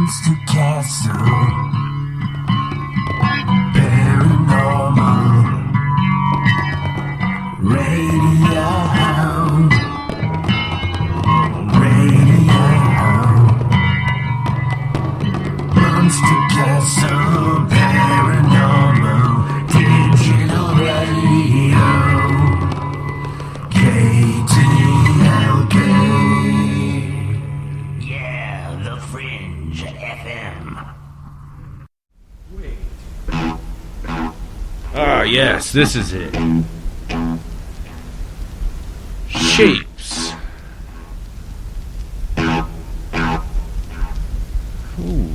Monster Castle, paranormal, radio hound, Monster Castle, paranormal, digital radio, KTLK. Yeah, the Fringe FM. Ah, yes, this is it. Shapes. Ooh.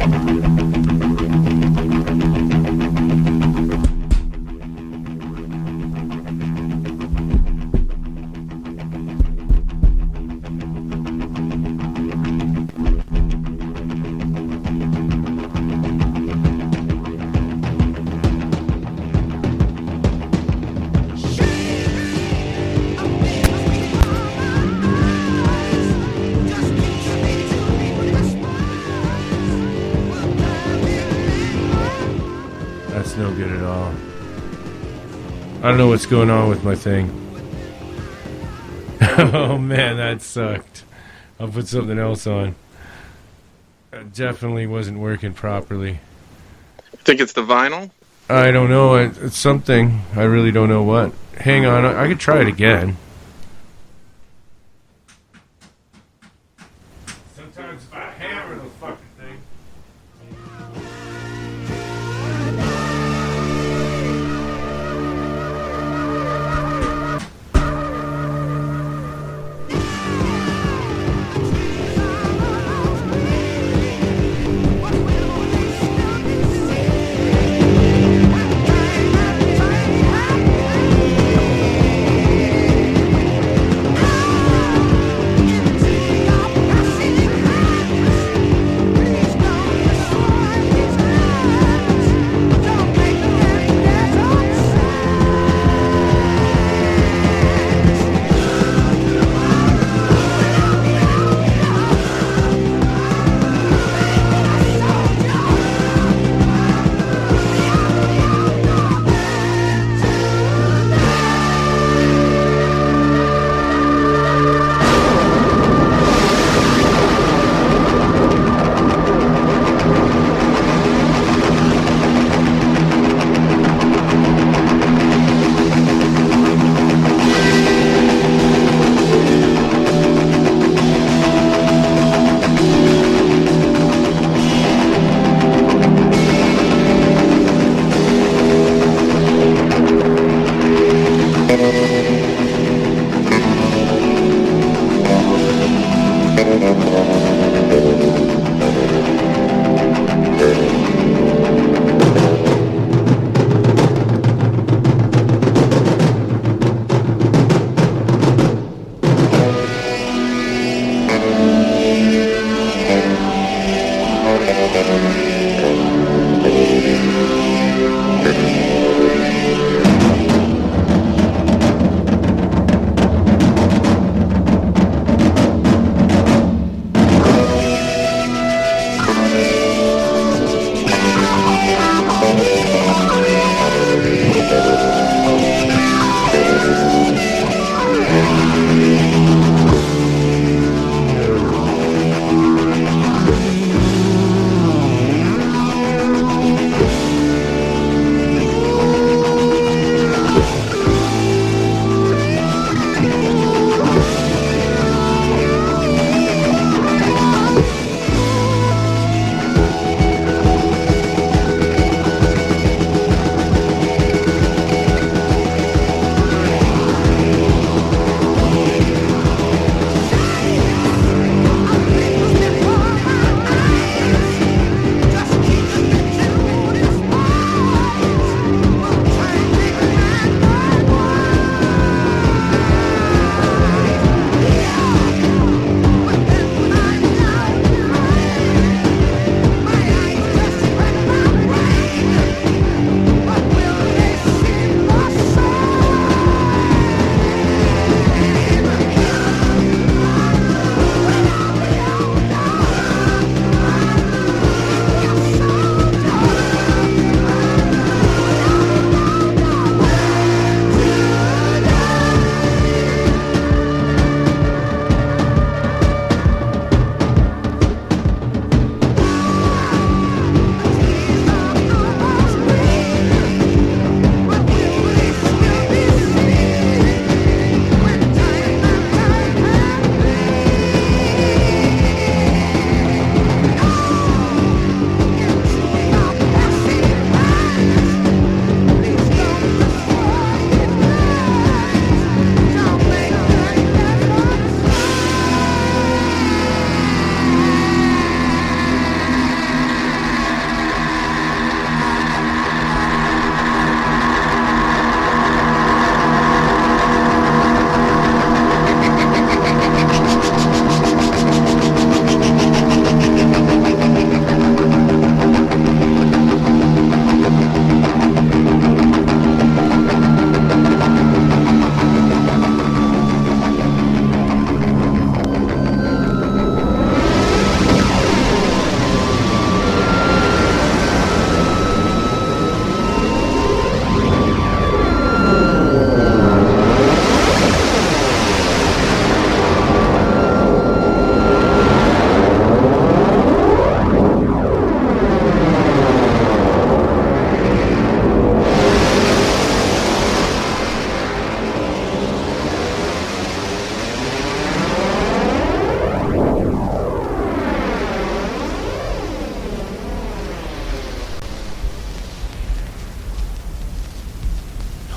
That's no good at all. I don't know what's going on with my thing. Oh man, that sucked. I'll put something else on. It definitely wasn't working properly. Think it's the vinyl? I don't know. It's something. I really don't know what. Hang on. I could try it again. Sometimes if I hammer the fucking thing.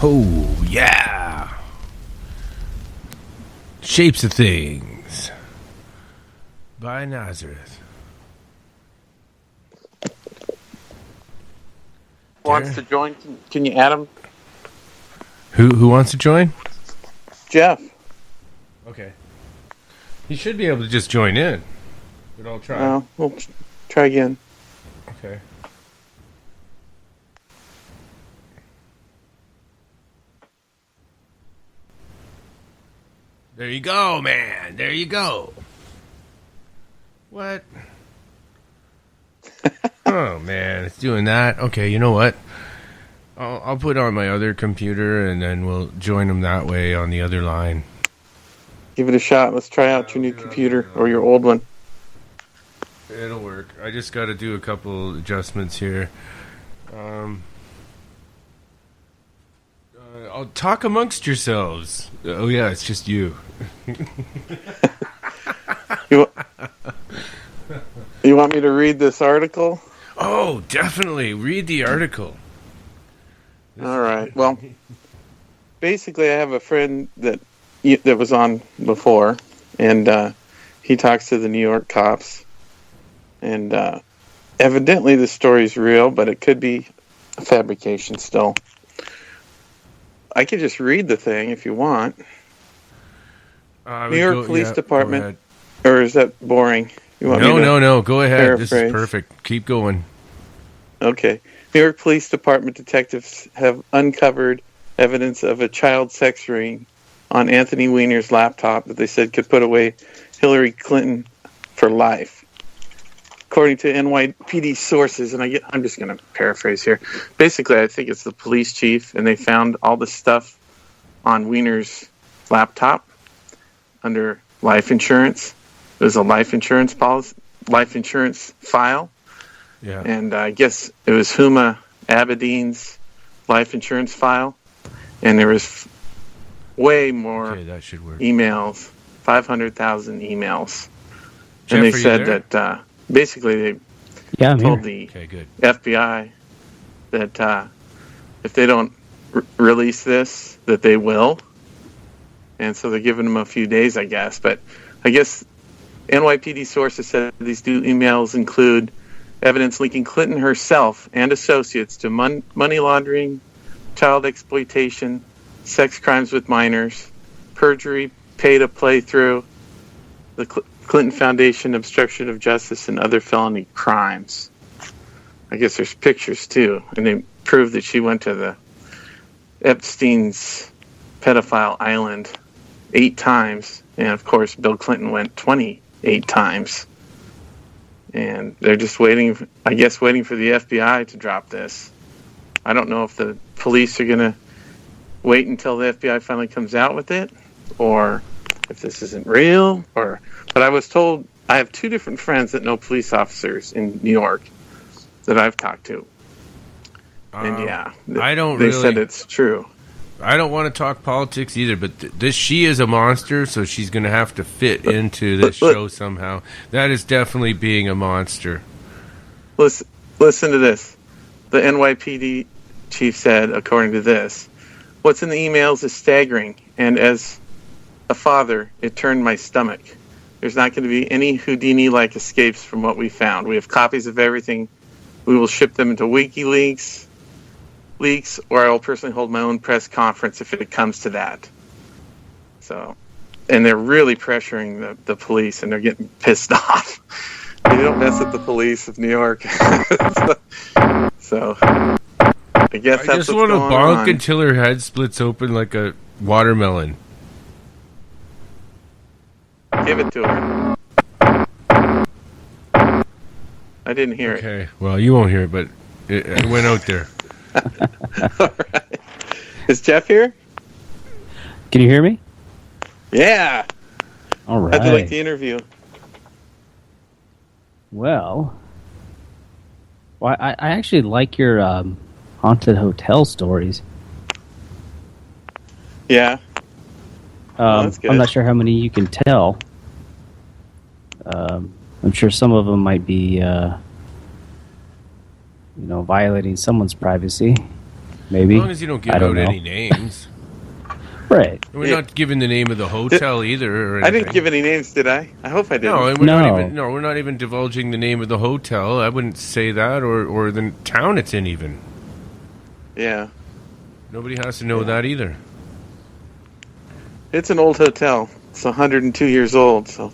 Oh, yeah. Shapes of Things by Nazareth. Wants to join? Can you add him? Who wants to join? Jeff. Okay. He should be able to just join in. But I'll try. We'll try again. Okay. There you go, man. There you go. What? Oh, man. It's doing that. Okay, you know what? I'll put on my other computer, and then we'll join them that way on the other line. Give it a shot. Let's try out your new computer or your old one. It'll work. I just got to do a couple adjustments here. I'll talk amongst yourselves. Oh, yeah, it's just you. You want me to read this article? Oh, definitely. Read the article. All right. Well, basically, I have a friend that was on before, and he talks to the New York cops. And evidently the story's real, but it could be a fabrication still. I could just read the thing if you want. New York Police Department. Or is that boring? You want No. Go ahead. Paraphrase? This is perfect. Keep going. Okay. New York Police Department detectives have uncovered evidence of a child sex ring on Anthony Weiner's laptop that they said could put away Hillary Clinton for life. According to NYPD sources, and I'm just going to paraphrase here. Basically, I think it's the police chief, and they found all the stuff on Weiner's laptop under life insurance. It was a life insurance policy, life insurance file. Yeah. And I guess it was Huma Abedin's life insurance file. And there was way more that should work. emails, 500,000 emails. Jeff, and they are you said there? that basically they I'm told here. the FBI that if they don't release this, that they will. And so they're giving them a few days, I guess. But I guess NYPD sources said these two emails include evidence linking Clinton herself and associates to money laundering, child exploitation, sex crimes with minors, perjury, pay to play through, the Clinton Foundation, obstruction of justice, and other felony crimes. I guess there's pictures too, and they prove that she went to the Epstein's pedophile island 8 times, and of course Bill Clinton went 28 times. And they're just waiting for the FBI to drop this. I don't know if the police are going to wait until the FBI finally comes out with it, or if this isn't real, but I was told, I have 2 different friends that know police officers in New York that I've talked to. And they said it's true. I don't want to talk politics either, but she is a monster, so she's going to have to fit into this show somehow. That is definitely being a monster. Listen to this. The NYPD chief said, according to this, what's in the emails is staggering, and as a father, it turned my stomach. There's not going to be any Houdini-like escapes from what we found. We have copies of everything. We will ship them into WikiLeaks, or I will personally hold my own press conference if it comes to that. So, and they're really pressuring the police, and they're getting pissed off. They don't mess with the police of New York. so I guess that's just want to bonk until her head splits open like a watermelon. Give it to her. I didn't hear it. Okay, well, you won't hear it, but it went out there. All right. Is Jeff here? Can you hear me? Yeah. All right. How'd you like the interview? Well, I actually like your haunted hotel stories. Yeah. That's good. I'm not sure how many you can tell. I'm sure some of them might be, violating someone's privacy. maybe. As long as you don't give I don't out know. any names. Right. We're not giving the name of the hotel either. Or I didn't anything. give any names, did I? I hope I didn't. No, and we're No. not even. No, we're not even divulging the name of the hotel. I wouldn't say that, or the town it's in. Even Yeah. nobody has to know that either. It's an old hotel. It's 102 years old, so.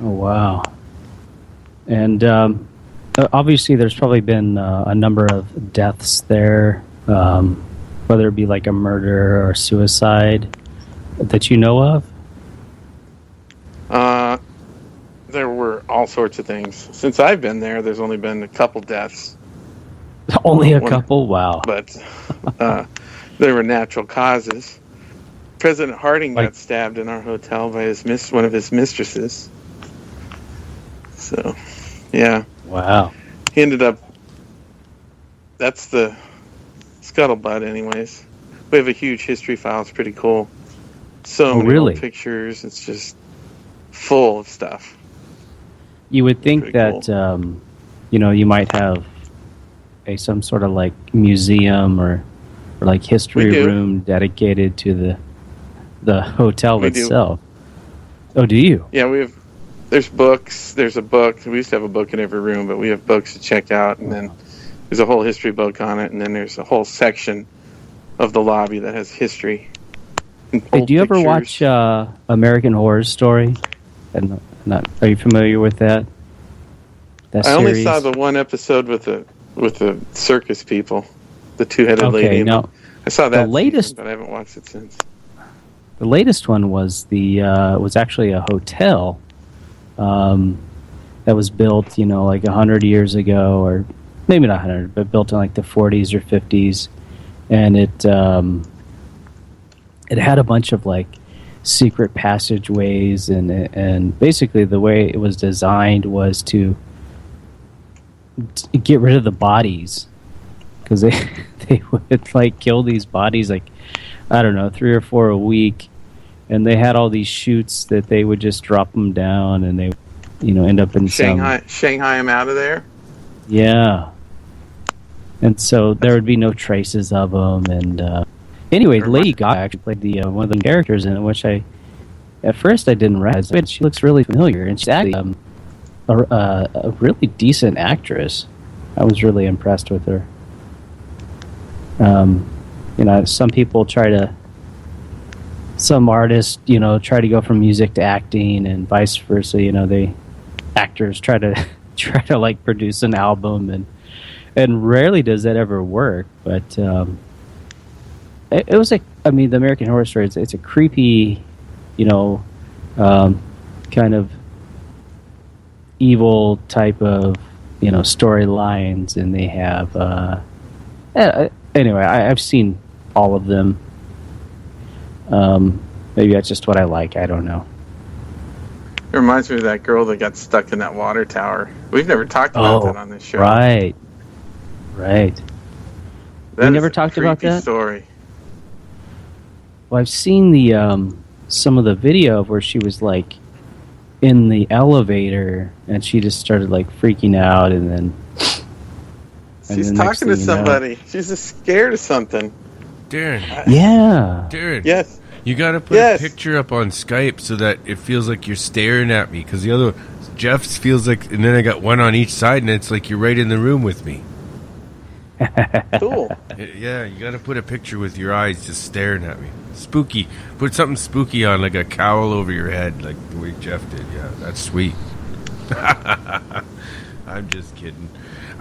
Oh, wow. And obviously, there's probably been a number of deaths there, whether it be like a murder or suicide that you know of. There were all sorts of things. Since I've been there, there's only been a couple deaths, Only a One- couple? Wow. but there were natural causes. President Harding Like- got stabbed in our hotel by one of his mistresses. So, yeah. Wow. He ended up. That's the scuttlebutt, anyways. We have a huge history file. It's pretty cool. So many really? old pictures. It's just full of stuff. You would think Pretty that, you might have some sort of like museum or like history We do. room dedicated to the hotel We do. itself. Oh, do you? Yeah, we have. There's books. There's a book. We used to have a book in every room, but we have books to check out, and then there's a whole history book on it, and then there's a whole section of the lobby that has history. and Hey, old do you ever pictures. watch American Horror Story? And are you familiar with that? That I only series? saw the one episode with the circus people, the two-headed lady. Okay, now I saw that latest- season, but I haven't watched it since. the latest one was was actually a hotel that was built, like 100 years ago, or maybe not 100, but built in like the 40s or 50s, and it had a bunch of like secret passageways, and basically the way it was designed was to get rid of the bodies, because they would like kill these bodies like, I don't know, 3 or 4 a week, and they had all these chutes that they would just drop them down, and they end up in Shanghai him out of there. yeah. And so there would be no traces of them. And anyway, Lady Gaga actually played the one of the characters in it, which at first I didn't realize, but she looks really familiar, and she's actually a really decent actress. I was really impressed with her. Some people some artists, try to go from music to acting, and vice versa. Actors try to like produce an album, and rarely does that ever work. But it was the American Horror Story. It's a creepy, kind of evil type of storylines, and they have anyway. I've seen all of them. Maybe that's just what I like. I don't know. It reminds me of that girl that got stuck in that water tower. We've never talked about that on this show. Right. That We is never a talked about creepy that? story. Well, I've seen the some of the video of where she was like in the elevator, and she just started like freaking out, and then She's the next talking to thing you know- somebody. She's just scared of something. Darren, yeah. Yes. you got to put Yes. a picture up on Skype so that it feels like you're staring at me. Because the other, Jeff's feels like, and then I got one on each side, and it's like you're right in the room with me. Cool. Yeah, you got to put a picture with your eyes just staring at me. Spooky. Put something spooky on, like a cowl over your head, like the way Jeff did. Yeah, that's sweet. I'm just kidding.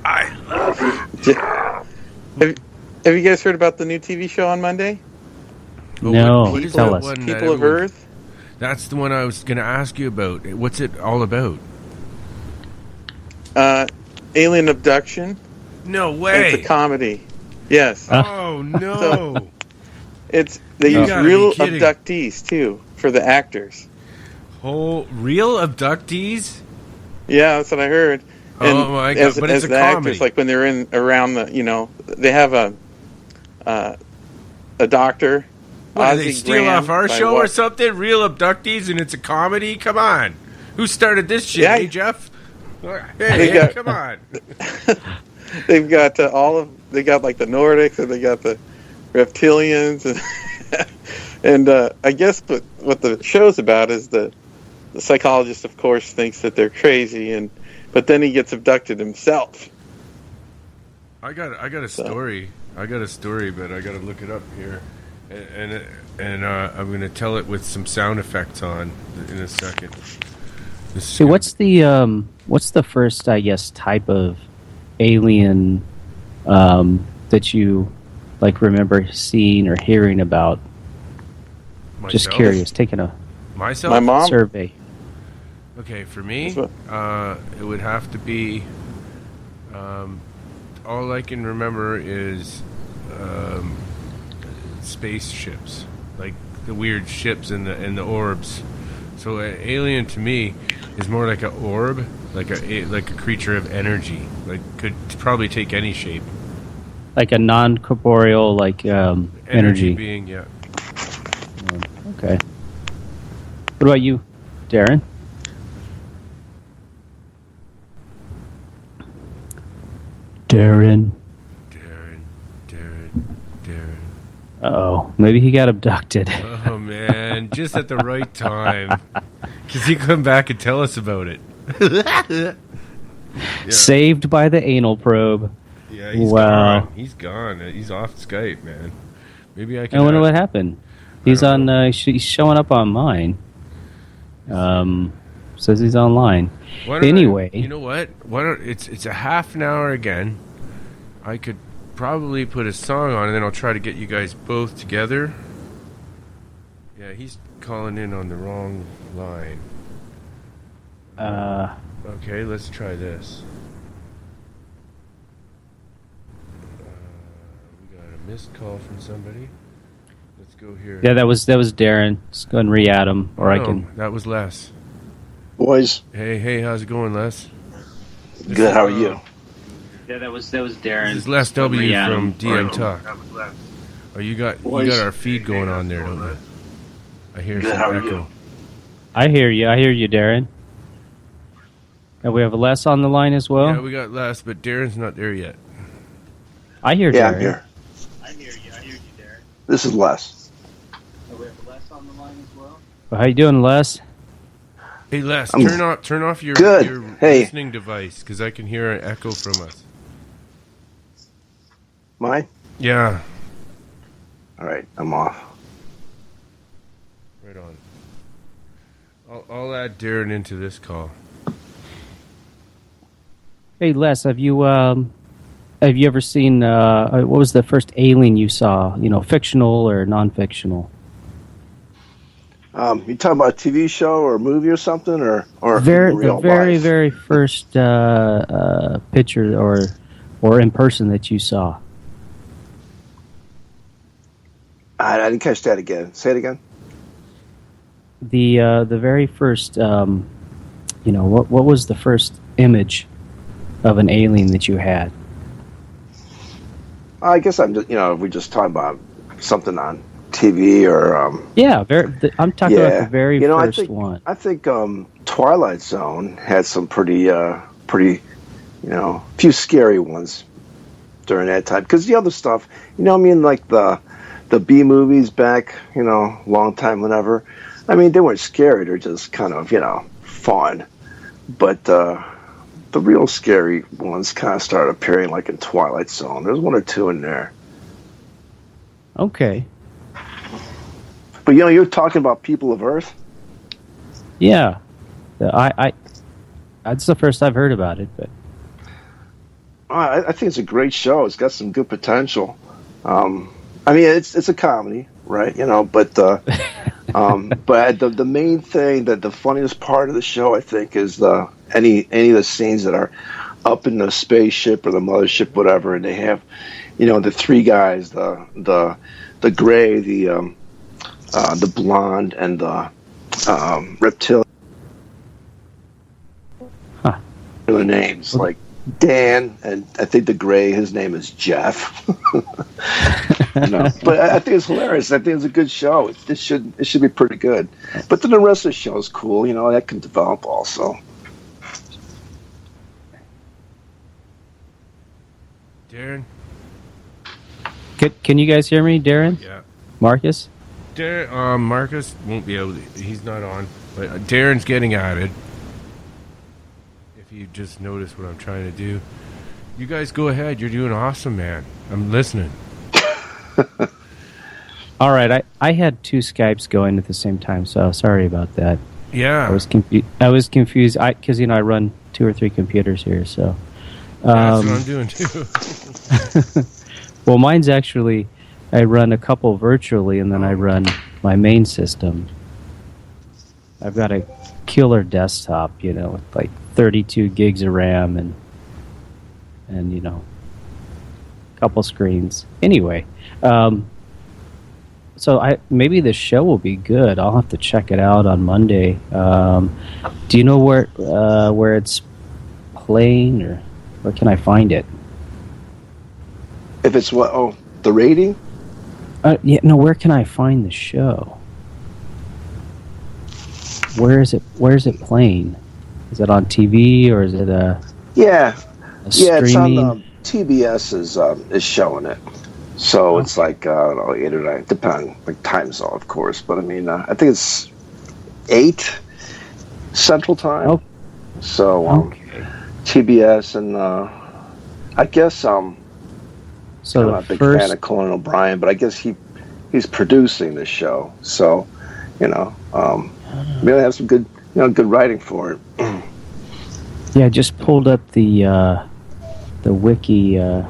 I love it. Have you guys heard about the new TV show on Monday? Oh, No, what is tell that us. one that People of everyone- Earth? That's the one I was going to ask you about. What's it all about? Alien abduction. No And way. it's a comedy. Yes. Oh, no. They You use gotta be real kidding. abductees too for the actors. Real abductees? Yeah, that's what I heard. And Oh, my God, as, but as it's a the comedy. actors, like when they're in around they have a doctor. What, do Ozzie they steal Graham, off our by show or what- something? Real abductees and it's a comedy? Come on. Who started this shit, Yeah. hey, Jeff? They Hey, got- come on. they've got they got like the Nordics and they got the reptilians and I guess what the show's about is the psychologist, of course, thinks that they're crazy, but then he gets abducted himself. I got a story. I got a story, but I got to look it up here, and I'm going to tell it with some sound effects on in a second. See, what's the first, I guess, type of alien that you remember seeing or hearing about? Myself? Just curious, taking a My mom survey. Okay, for me, it would have to be. All I can remember is spaceships, like the weird ships and the orbs. So an alien to me is more like an orb, like a creature of energy, like could probably take any shape. Like a non-corporeal, energy being, yeah. Okay. What about you, Darren? Darren. Uh-oh. Maybe he got abducted. Oh, man. Just at the right time. Because he come back and tell us about it. Yeah. Saved by the anal probe. Yeah, he's gone. He's gone. He's off Skype, man. Maybe I can... I wonder what happened. He's on. He's showing up on mine. Says he's online. Anyway, you know what? It's a half an hour again. I could probably put a song on, and then I'll try to get you guys both together. Yeah, he's calling in on the wrong line. Okay, let's try this. We got a missed call from somebody. Let's go here. Yeah, that was Darren. Let's go and re-add him, or I can. That was Les. Boys. Hey, how's it going, Les? Good. How are you? Yeah, that was Darren. This is Les W from DM Talk. Oh, you got our feed going on there, don't you? I hear Good. some How are echo. you? I hear you, Darren. And we have Les on the line as well. Yeah, we got Les, but Darren's not there yet. I hear Yeah, Darren. I'm here. I hear you, Darren. This is Les. We have Les on the line as well. Well, how you doing, Les? Hey, Les, turn off your Hey. listening device, because I can hear an echo from us. Mine? Yeah, All right, I'm off. right on. I'll add Darren into this call. Hey, Les, have you ever seen what was the first alien you saw? Fictional or non-fictional? You talking about a TV show or a movie or something, or The very first picture or in person that you saw. I didn't catch that again. Say it again. The very first, what was the first image of an alien that you had? I guess I'm just, if we just talking about something on TV or I'm talking about the very first one. I think Twilight Zone had some pretty few scary ones during that time, because the other stuff, like the B movies back, long time whenever, I mean, they weren't scary, they're just kind of fun, but the real scary ones kind of started appearing like in Twilight Zone. There's one or two in there. Okay. But you're talking about People of Earth? Yeah. I that's the first I've heard about it, but I think it's a great show. It's got some good potential. I mean, it's a comedy, right? But but the main thing, that the funniest part of the show, I think, is any of the scenes that are up in the spaceship or the mothership, whatever, and they have, the three guys, the gray, the blonde, and the reptilian. Huh. Their names, like Dan, and I think the gray, his name is Jeff. But I think it's hilarious. I think it's a good show. It should be pretty good. But then the rest of the show is cool. That can develop also. Darren? Can you guys hear me, Darren? Yeah. Marcus? Darren, Marcus won't be able to. He's not on. But Darren's getting at it. If you just notice what I'm trying to do. You guys go ahead. You're doing awesome, man. I'm listening. All right, I had two Skypes going at the same time, so sorry about that. Yeah. I was confused because I run 2 or 3 computers here, so. That's what I'm doing too. Well, mine's actually, I run a couple virtually, and then I run my main system. I've got a killer desktop, with like 32 gigs of RAM and a couple screens. Anyway, so maybe the show will be good. I'll have to check it out on Monday. Do you know where it's playing, or where can I find it? If it's what? Oh, the rating? Where can I find the show? Where is it playing? Is it on TV or is it Yeah, it's streaming? on TBS is showing it. So it's like I don't know, 8 or 9, depending like time zone, of course. But I mean, I think it's 8 Central Time. Oh. So Okay. TBS and I guess So I'm not a big fan of Conan O'Brien, but I guess he's producing this show. So maybe have some good good writing for it. Yeah, I just pulled up the Wikipedia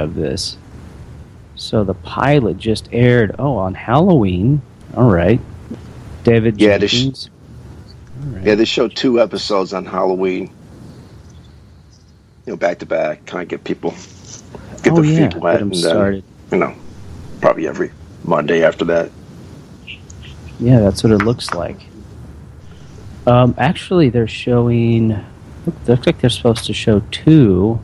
of this. So the pilot just aired. On Halloween. All right, David Yeah, Jenkins. All right. Yeah, they showed 2 episodes on Halloween. Back to back, kind of get the feet wet, get 'em and started. then probably every Monday after that. Yeah, that's what it looks like. Actually, they're showing. Looks like they're supposed to show 2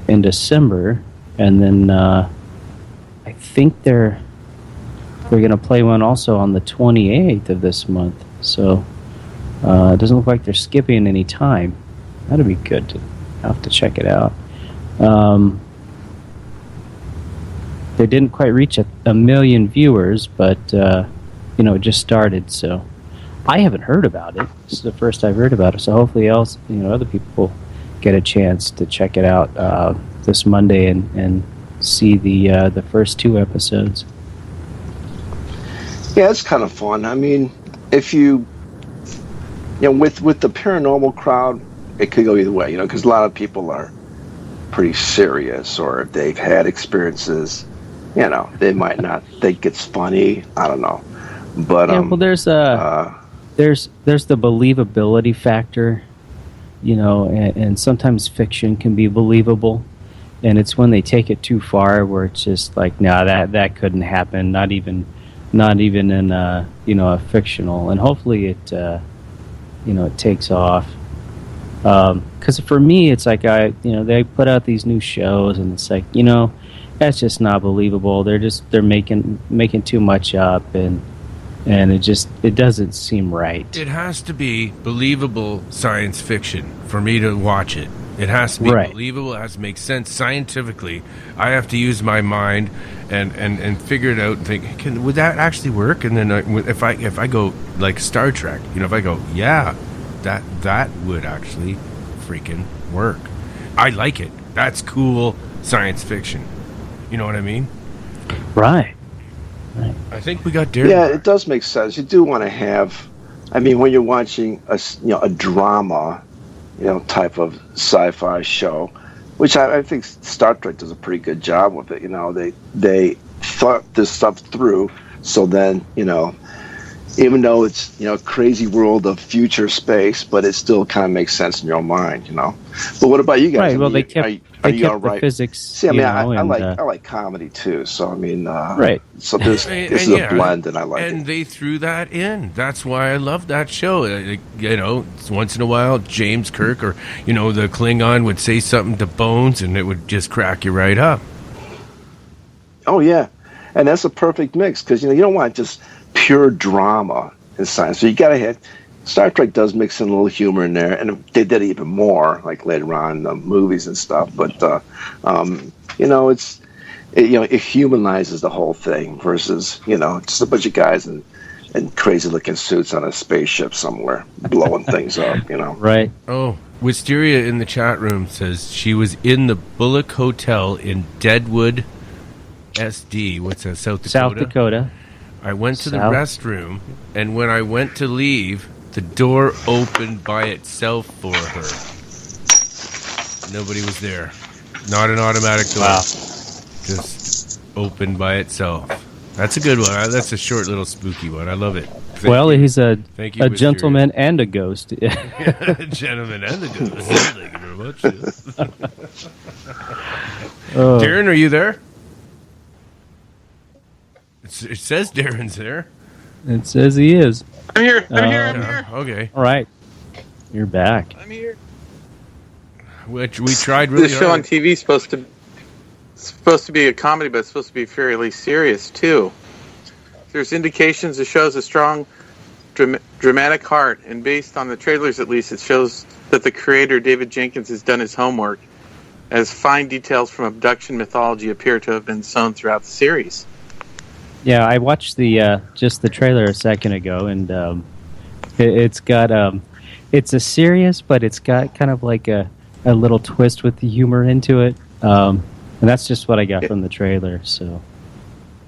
in December, and then I think they're going to play one also on the 28th of this month. So it doesn't look like they're skipping any time. That'd be good. I'll have to check it out. They didn't quite reach a million viewers, but it just started, so I haven't heard about it. This is the first I've heard about it, so hopefully other people get a chance to check it out this Monday and see the first 2 episodes. Yeah, it's kind of fun. I mean, if with the paranormal crowd, it could go either way, because a lot of people are pretty serious, or if they've had experiences, they might not think it's funny. I don't know, but there's the believability factor, and sometimes fiction can be believable, and it's when they take it too far where it's just like, no, that couldn't happen, not even in a fictional, and hopefully it it takes off. Because for me, it's like they put out these new shows, and it's like that's just not believable. They're making too much up, and it doesn't seem right. It has to be believable science fiction for me to watch it. It has to be believable. It has to make sense scientifically. I have to use my mind and figure it out and think, would that actually work? And then if I go like Star Trek, if I go, yeah, that would actually freaking work. I like it. That's cool science fiction. You know what I mean? Right. I think we got Darren. Yeah, it does make sense. You do want to have. I mean, when you're watching a drama, type of sci-fi show, which I think Star Trek does a pretty good job with it. They thought this stuff through, so then even though it's a crazy world of future space, but it still kind of makes sense in your mind. But what about you guys? Right. Well, they kept the physics. See, I mean, I like comedy too. So I mean, right. So this is a blend, and I like it. And they threw that in. That's why I love that show. Once in a while, James Kirk or the Klingon would say something to Bones, and it would just crack you right up. Oh yeah, and that's a perfect mix because you don't want just pure drama in science. So you got to have Star Trek does mix in a little humor in there, and they did even more like later on in the movies and stuff. But it humanizes the whole thing versus just a bunch of guys in crazy looking suits on a spaceship somewhere blowing things up. Right. Oh, Wisteria in the chat room says she was in the Bullock Hotel in Deadwood, SD. What's that? South Dakota. South Dakota. I went to the restroom, and when I went to leave, the door opened by itself for her. Nobody was there. Not an automatic door. Wow. Just opened by itself. That's a good one. That's a short little spooky one. I love it. He's a Wisteria. gentleman and a ghost. Gentleman and a ghost. Thank you very much. Darren, are you there? It says Darren's there. It says he is. I'm here. I'm here. Okay. All right. You're back. I'm here. Which we tried really This show hard. on TV is supposed to be a comedy, but it's supposed to be fairly serious too. There's indications it shows a strong dramatic heart, and based on the trailers at least, it shows that the creator David Jenkins has done his homework, as fine details from abduction mythology appear to have been sown throughout the series. Yeah, I watched just the trailer a second ago, and it's got it's a serious, but it's got kind of like a little twist with the humor into it, and that's just what I got from the trailer. So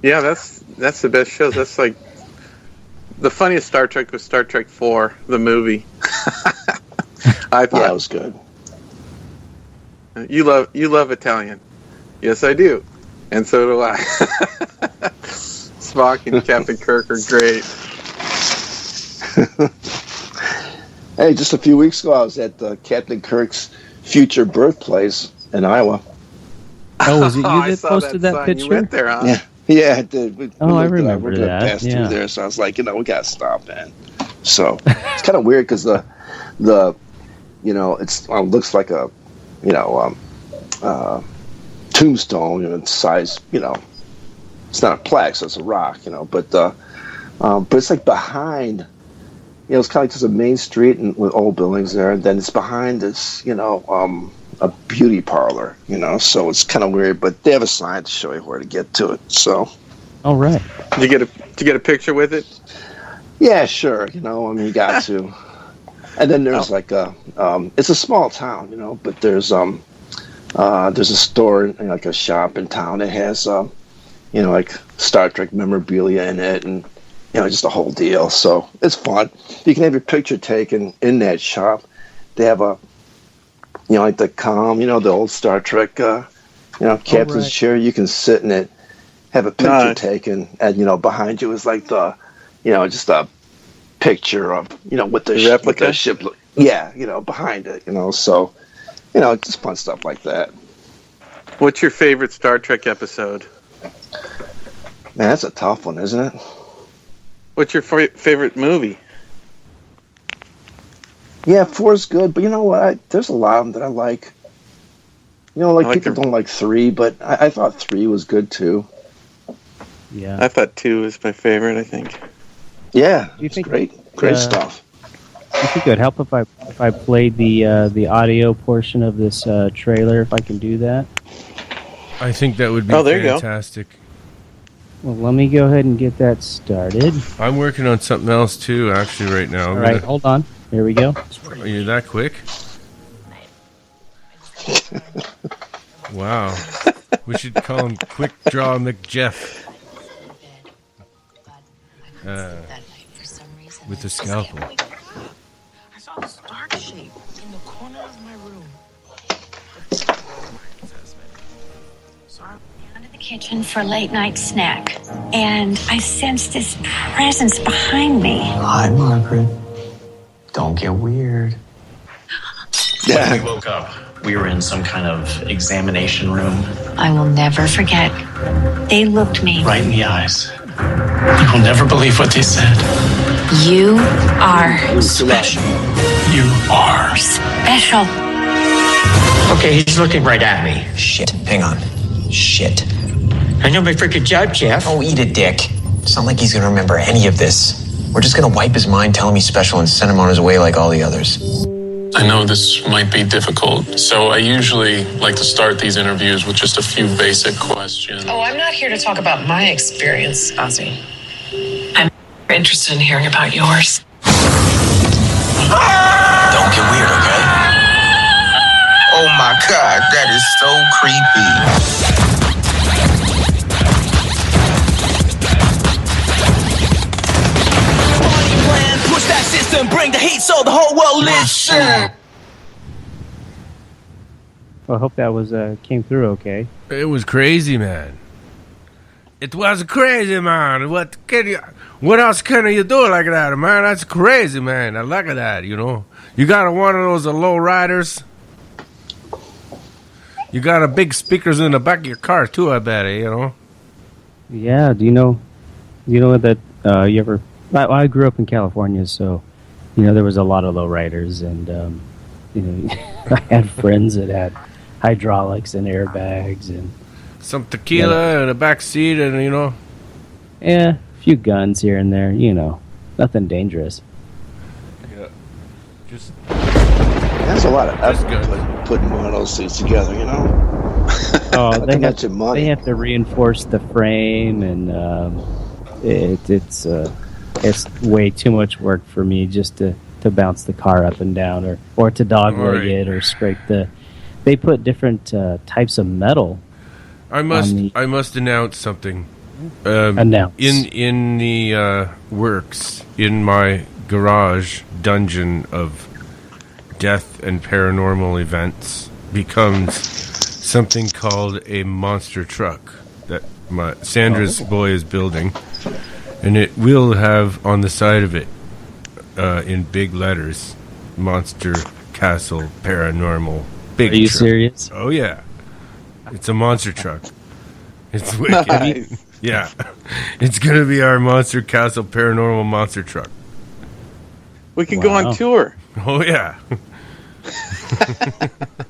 yeah, that's the best shows. That's like the funniest Star Trek was Star Trek 4, the movie. I thought that was good. You love Italian. Yes, I do, and so do I. Spock and Captain Kirk are great. Hey, just a few weeks ago, I was at Captain Kirk's future birthplace in Iowa. oh, was it you I that saw posted that sign. picture? You went there, huh? Yeah, I did. We I looked remember we're gonna that. pass Yeah. through there, so I was like, we got to stop, man. So it's kind of weird because the it's looks like a tombstone, it's size, it's not a plaque, so it's a rock, but it's like behind, it's kind of like there's a main street and with old buildings there, and then it's behind this, a beauty parlor, so it's kind of weird, but they have a sign to show you where to get to it. So, All right. Did you get a picture with it? yeah, sure, you got to. And then there's it's a small town, but there's a store, like a shop in town that has, like Star Trek memorabilia in it, and just a whole deal. So it's fun. You can have your picture taken in that shop. They have a, like the the old Star Trek, captain's chair. You can sit in it, have a picture taken, and behind you is like the, just a picture of what the replica? what the ship look. Yeah, behind it. So just fun stuff like that. What's your favorite Star Trek episode? Man, that's a tough one, isn't it? What's your favorite movie? Yeah, 4's good, but you know what? There's a lot of them that I like. Like people don't like 3, but I thought 3 was good too. Yeah. I thought 2 was my favorite, I think. Yeah, Do you it's think great stuff. I think it would help if I played the audio portion of this trailer, if I can do that. I think that would be there you go. fantastic. Well, let me go ahead and get that started. I'm working on something else too, actually, right now. All right, hold on. Here we go. Are you that quick? Wow. We should call him Quick Draw McJeff. With the scalpel. I saw this dark shape in the corner of my room. So I Down to the kitchen for a late night snack, and I sensed this presence behind me. Hi, Margaret. Don't get weird. Yeah. When we woke up, we were in some kind of examination room. I will never forget. They looked me. Right in the eyes. You'll never believe what they said. You are Special. You are. special. Okay, he's looking right at me. Shit. Hang on. Shit. I know my freaking job, Jeff. Oh, eat a dick. It's not like he's gonna remember any of this. We're just gonna wipe his mind, tell him he's special, and send him on his way like all the others. I know this might be difficult, so I usually like to start these interviews with just a few basic questions. Oh, I'm not here to talk about my experience, Ozzy. I'm interested in hearing about yours. Don't get weird, okay? Oh my God, that is so creepy. Push that system, bring the heat so the whole world listen. Well, I hope that was came through okay. It was crazy, man. It was crazy, man. What else can you do like that, man? That's crazy, man. I like that, you know. You got one of those low riders. You got a big speakers in the back of your car too, I bet, you know. Yeah, do you know that you ever... I grew up in California, so, you know, there was a lot of lowriders, and, you know, I had friends that had hydraulics and airbags and... Some tequila in the back seat, and, you know... Yeah, a few guns here and there, you know. Nothing dangerous. Yeah. Just... That's a lot of effort putting one of those seats together, you know? Oh, they have to reinforce the frame, and it's way too much work for me just to bounce the car up and down or to dogleg it or scrape the... They put different types of metal. I must announce something. Announce. In the works, in my garage dungeon of death and paranormal events, becomes something called a monster truck that Sandra's boy is building. And it will have on the side of it, in big letters, Monster Castle Paranormal. Big Are you truck. serious? Oh, yeah. It's a monster truck. It's wicked. Nice. Yeah. It's going to be our Monster Castle Paranormal monster truck. We can go on tour. Oh, yeah.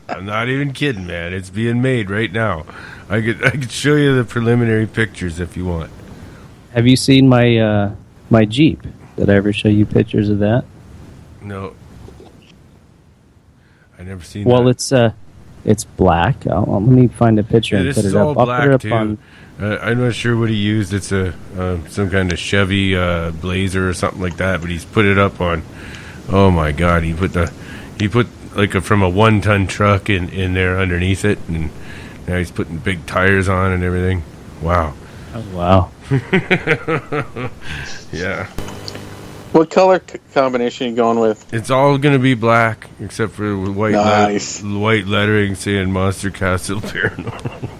I'm not even kidding, man. It's being made right now. I could show you the preliminary pictures if you want. Have you seen my my Jeep? Did I ever show you pictures of that? No. I never seen well, that. it's black. Let me find a picture and this put is it up. all I'll black, put it up too. on... I'm not sure what he used. It's some kind of Chevy Blazer or something like that, but he's put it up on... Oh, my God. He put like from a 1-ton truck in there underneath it, and now he's putting big tires on and everything. Wow. Oh, wow. Yeah. What color combination are you going with? It's all going to be black, except for white Nice. white lettering saying Monster Castle Paranormal.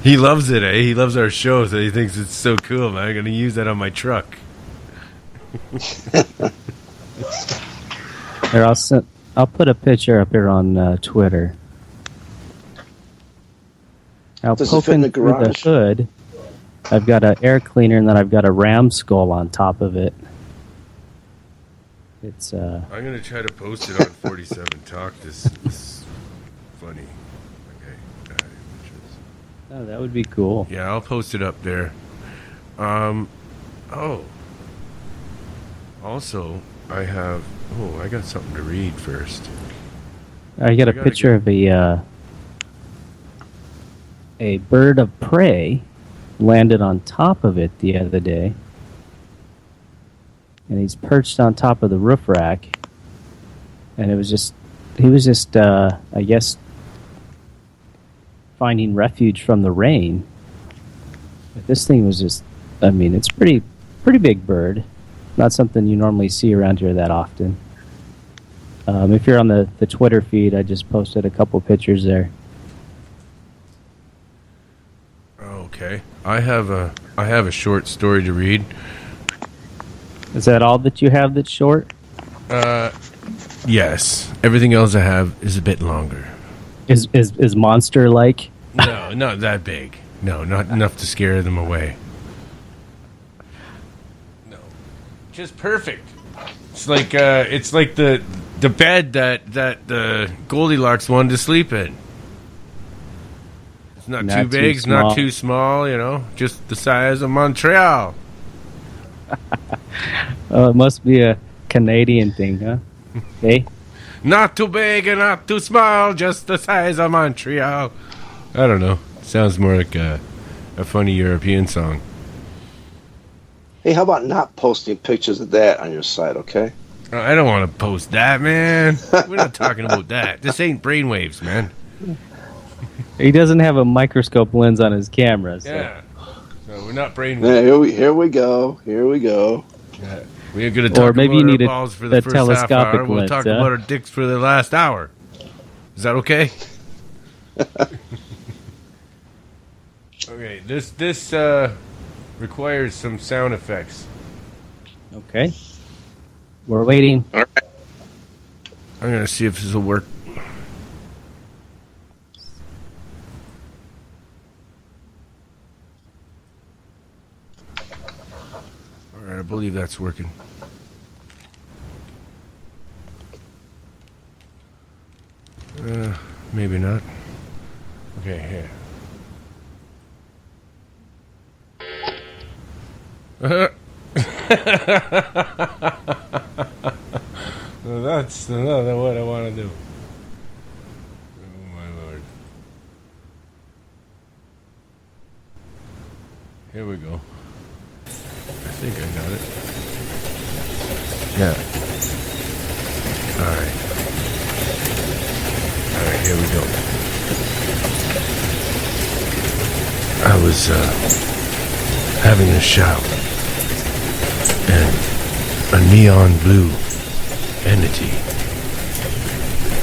He loves it, eh? He loves our show, so he thinks it's so cool, man. I'm going to use that on my truck. Here, I'll put a picture up here on Twitter. Now, Does it fit in the poking through the garage? hood, I've got an air cleaner, and then I've got a ram skull on top of it. It's I'm going to try to post it on 47 Talk. This is funny. Okay. Oh, that would be cool. Yeah, I'll post it up there. Also, I got something to read first. I got a picture of a bird of prey landed on top of it the other day, and he's perched on top of the roof rack, and he was just I guess finding refuge from the rain. But this thing was just, I mean, it's pretty big bird, not something you normally see around here that often. If you're on the Twitter feed, I just posted a couple pictures there. Okay. I have a short story to read. Is that all that you have that's short? Yes. Everything else I have is a bit longer. Is monster like? No, not that big. No, not enough to scare them away. No. Just perfect. It's like the bed that the Goldilocks wanted to sleep in. It's not too big, it's not too small, you know, just the size of Montreal. Oh, it must be a Canadian thing, huh? Hey? Not too big and not too small, just the size of Montreal. I don't know. Sounds more like a funny European song. Hey, how about not posting pictures of that on your site, okay? I don't want to post that, man. We're not talking about that. This ain't brainwaves, man. He doesn't have a microscope lens on his camera. So. Yeah. So we're not brainwaves. Yeah, here we go. Yeah. We're going to talk or maybe about you need our balls for the first half hour. We'll talk about our dicks for the last hour. Is that okay? Okay, this requires some sound effects. Okay. We're waiting. All right. I'm going to see if this will work. All right, I believe that's working. Maybe not. Okay, here. That's not what I want to do. Oh my lord. Here we go. I think I got it. Yeah. Alright. Alright, here we go. I was having a shower, and a neon blue entity,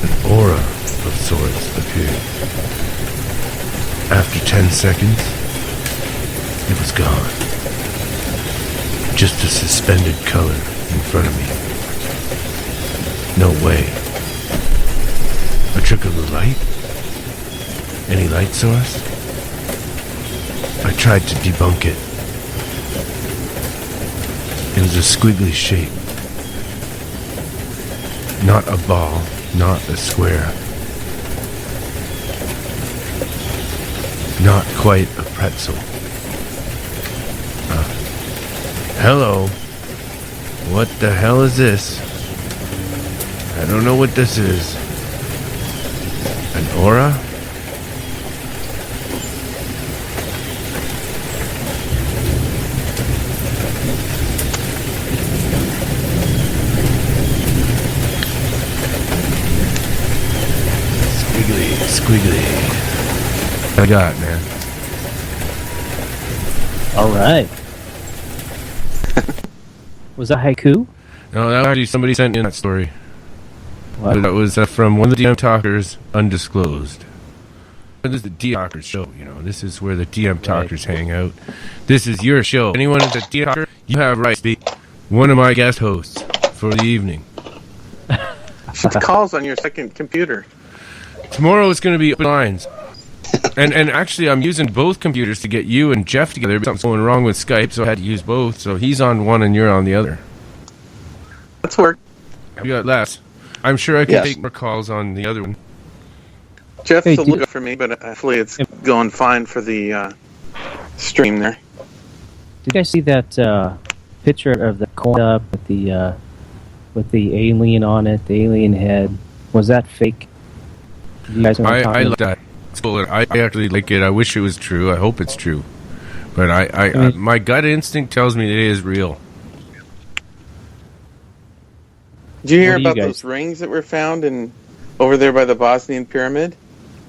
an aura of sorts appeared. After 10 seconds, it was gone. Just a suspended color in front of me. No way. A trick of the light? Any light source? I tried to debunk it. It was a squiggly shape. Not a ball, not a square. Not quite a pretzel. Hello. What the hell is this? I don't know what this is. An aura? Squiggly. I got it, man. All right. Was that haiku? No, that was actually somebody sent in that story. What? That was from one of the DM Talkers, undisclosed. This is the DM Talkers show, you know. This is where the DM Talkers hang out. This is your show. Anyone at the DM Talker, you have right to be one of my guest hosts for the evening. Calls on your second computer. Tomorrow it's going to be open lines. And actually, I'm using both computers to get you and Jeff together. But something's going wrong with Skype, so I had to use both. So he's on one and you're on the other. Let's work. You got less. I'm sure I can take more calls on the other one. Jeff's a little for me, but hopefully it's going fine for the stream there. Did you guys see that picture of the coin up with the alien on it, the alien head? Was that fake? You guys I like that. I actually like it. I wish it was true. I hope it's true. But I my gut instinct tells me it is real. Did you hear about those rings that were found over there by the Bosnian pyramid?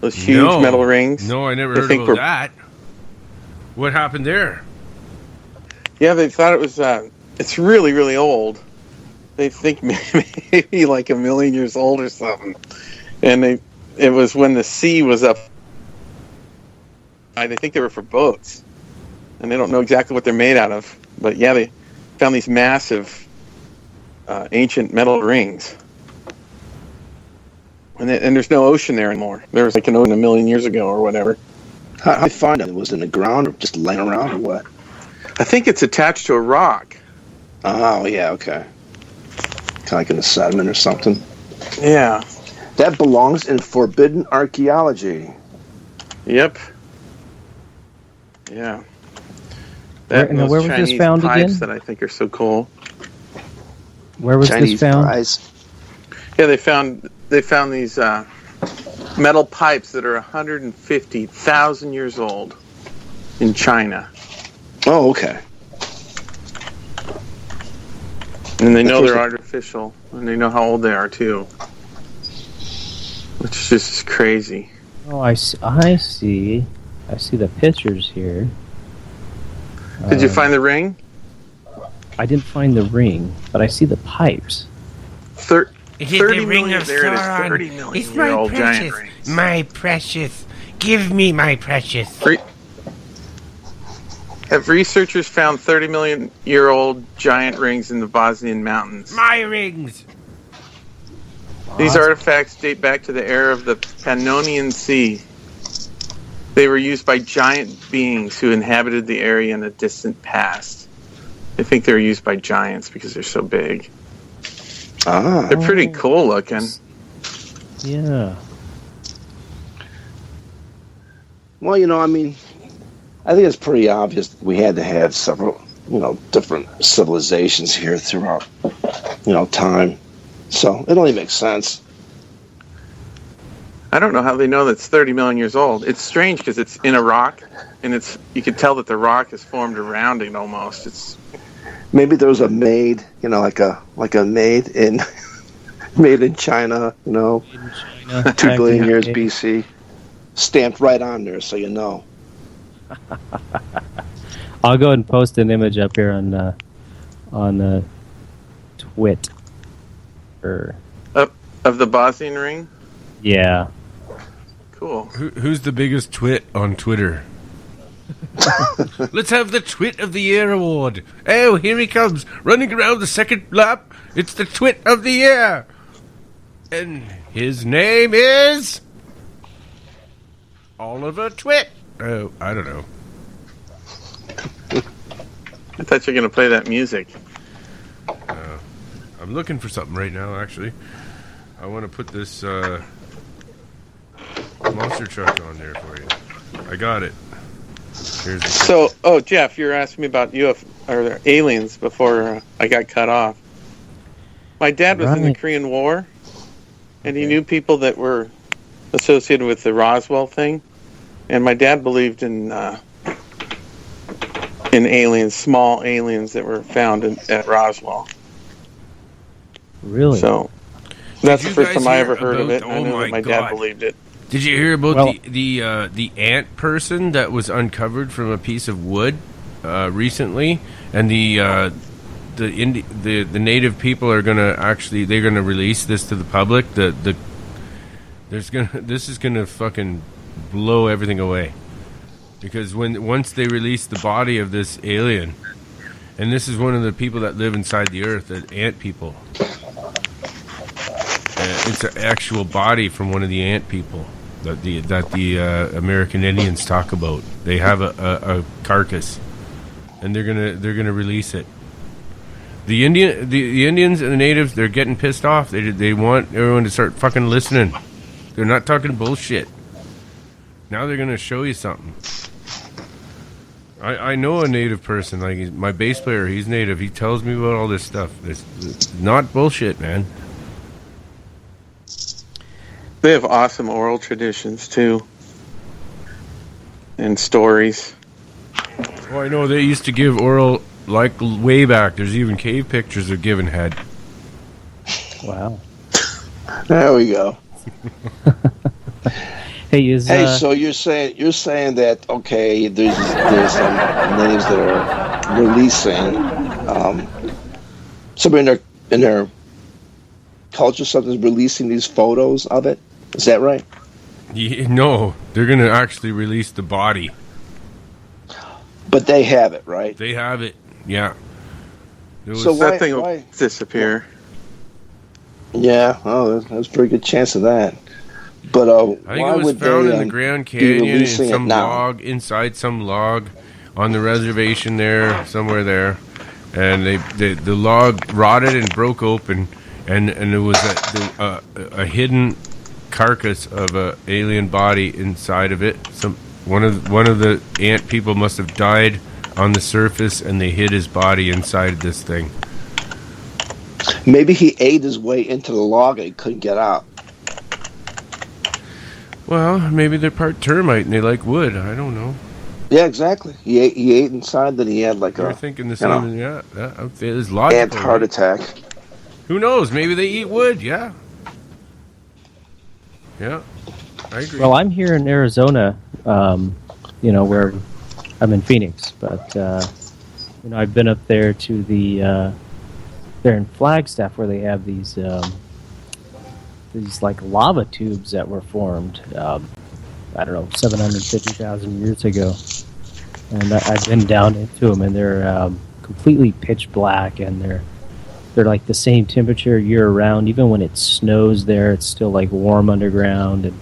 Those huge metal rings? No, I never heard about that. What happened there? Yeah, they thought it was... it's really, really old. They think maybe like 1 million years old or something. And it was when the sea was up. They think they were for boats. And they don't know exactly what they're made out of. But yeah, they found these massive ancient metal rings. And there's no ocean there anymore. There was like an ocean 1 million years ago or whatever. How did they find it? Was it in the ground or just laying around or what? I think it's attached to a rock. Oh, yeah, okay. Kind of like in a sediment or something. Yeah. That belongs in forbidden archaeology. Yep. Yeah. That and Where those was this Chinese found pipes again? that I think are so cool. Where was Chinese this found? pies. Yeah, they found these metal pipes that are 150,000 years old in China. Oh, okay. And they know they're artificial, and they know how old they are too, which is just crazy. Oh, I see the pictures here. Did you find the ring? I didn't find the ring, but I see the pipes. 'It is the 30 ring million, of there it is, Sauron. 30 million It's year my old giant precious. rings. My precious. Give me my precious. Have researchers found 30 million year old giant rings in the Bosnian mountains? My rings. These artifacts date back to the era of the Pannonian Sea. They were used by giant beings who inhabited the area in a distant past. I think they were used by giants because they're so big. Ah. They're pretty cool looking. Yeah. Well, I mean, I think it's pretty obvious we had to have several, different civilizations here throughout, time. So it only makes sense. I don't know how they know that's 30 million years old. It's strange because it's in a rock, and you can tell that the rock is formed around it almost. It's Maybe there was a maid, like a maid in made in China, 2 billion years BC, stamped right on there, so you know. I'll go and post an image up here on Twit. of the Bosnian ring. Yeah. Cool. Who's the biggest twit on Twitter? Let's have the Twit of the Year award. Oh, here he comes, running around the second lap. It's the Twit of the Year. And his name is Oliver Twit. Oh, I don't know. I thought you were going to play that music. I'm looking for something right now, actually. I want to put this monster truck on there for you. I got it. Here's the Jeff, you were asking me about aliens before I got cut off. My dad was in the Korean War, and he knew people that were associated with the Roswell thing. And my dad believed in aliens, small aliens that were found at Roswell. Really? So that's the you first guys time I hear ever heard of about- it. And I oh knew my that my God. dad believed it. Did you hear about the ant person that was uncovered from a piece of wood recently? And the native people are they're gonna release this to the public. This is gonna fucking blow everything away, because once they release the body of this alien, and this is one of the people that live inside the earth, the ant people. It's an actual body from one of the ant people that the American Indians talk about. They have a carcass, and they're gonna release it. The Indians and the natives, they're getting pissed off. They want everyone to start fucking listening. They're not talking bullshit. Now they're gonna show you something. I know a native person, like my bass player. He's native. He tells me about all this stuff. It's not bullshit, man. They have awesome oral traditions too, and stories. Oh, I know they used to give oral like way back. There's even cave pictures of giving head. Wow. There we go. Hey, so you're saying that there's some natives that are releasing somebody in their culture, something's releasing these photos of it. Is that right? Yeah, no, they're gonna actually release the body. But they have it, right? They have it. Yeah. So that thing will disappear. Yeah. Oh, there's a pretty good chance of that. But I think it was found in the Grand Canyon in some log, inside some log on the reservation there, somewhere there, and the log rotted and broke open, and it was a hidden carcass of a alien body inside of it, One of the ant people must have died on the surface, and they hid his body inside this thing. Maybe he ate his way into the log and he couldn't get out. Well, maybe they're part termite and they like wood. I don't know. Yeah, exactly. He ate inside, then he had like You're a... thinking the same. Yeah, it is logical. Ant heart attack. Who knows? Maybe they eat wood. Yeah. Yeah, I agree. Well, I'm here in Arizona, where I'm in Phoenix, but I've been up there to the there in Flagstaff where they have these like lava tubes that were formed. I don't know, 750,000 years ago, and I've been down into them, and they're completely pitch black, and they're like the same temperature year round. Even when it snows there, it's still like warm underground, and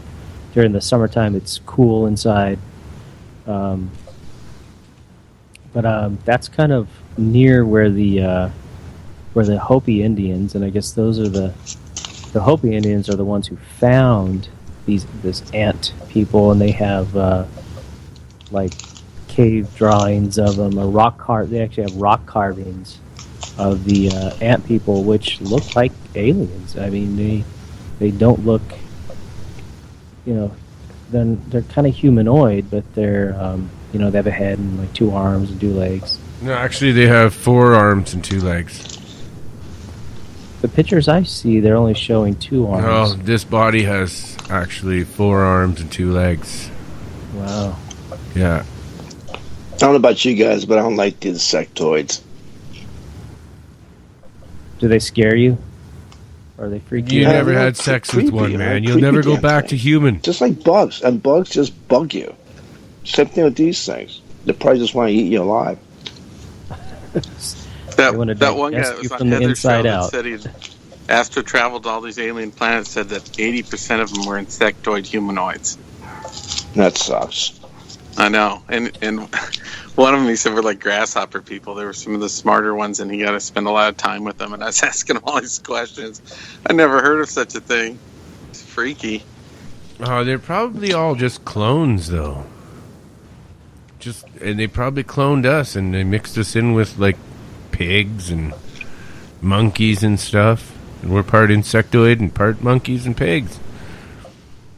during the summertime, it's cool inside. But that's kind of near where the Hopi Indians, and I guess those are the Hopi Indians are the ones who found this ant people, and they have like cave drawings of them, they actually have rock carvings of the ant people, which look like aliens. I mean, they don't look, then they're kind of humanoid, but they're they have a head and like 2 arms and 2 legs. No, actually, they have 4 arms and 2 legs. The pictures I see, they're only showing 2 arms. No, this body has actually 4 arms and 2 legs. Wow. Yeah. I don't know about you guys, but I don't like the insectoids. Do they scare you? Or are they freaky? You never had sex with one, man. You'll never go back to human. Just like bugs, and bugs just bug you. Same thing with these things. They probably just want to eat you alive. That one guy that was on from the Heather's show inside that out. said he'd astro traveled to all these alien planets, said that 80% of them were insectoid humanoids. That sucks. I know. And one of them, he said, were like grasshopper people. They were some of the smarter ones, and he got to spend a lot of time with them. And I was asking him all these questions. I never heard of such a thing. It's freaky. Oh, they're probably all just clones, though. And they probably cloned us, and they mixed us in with, like, pigs and monkeys and stuff. And we're part insectoid and part monkeys and pigs.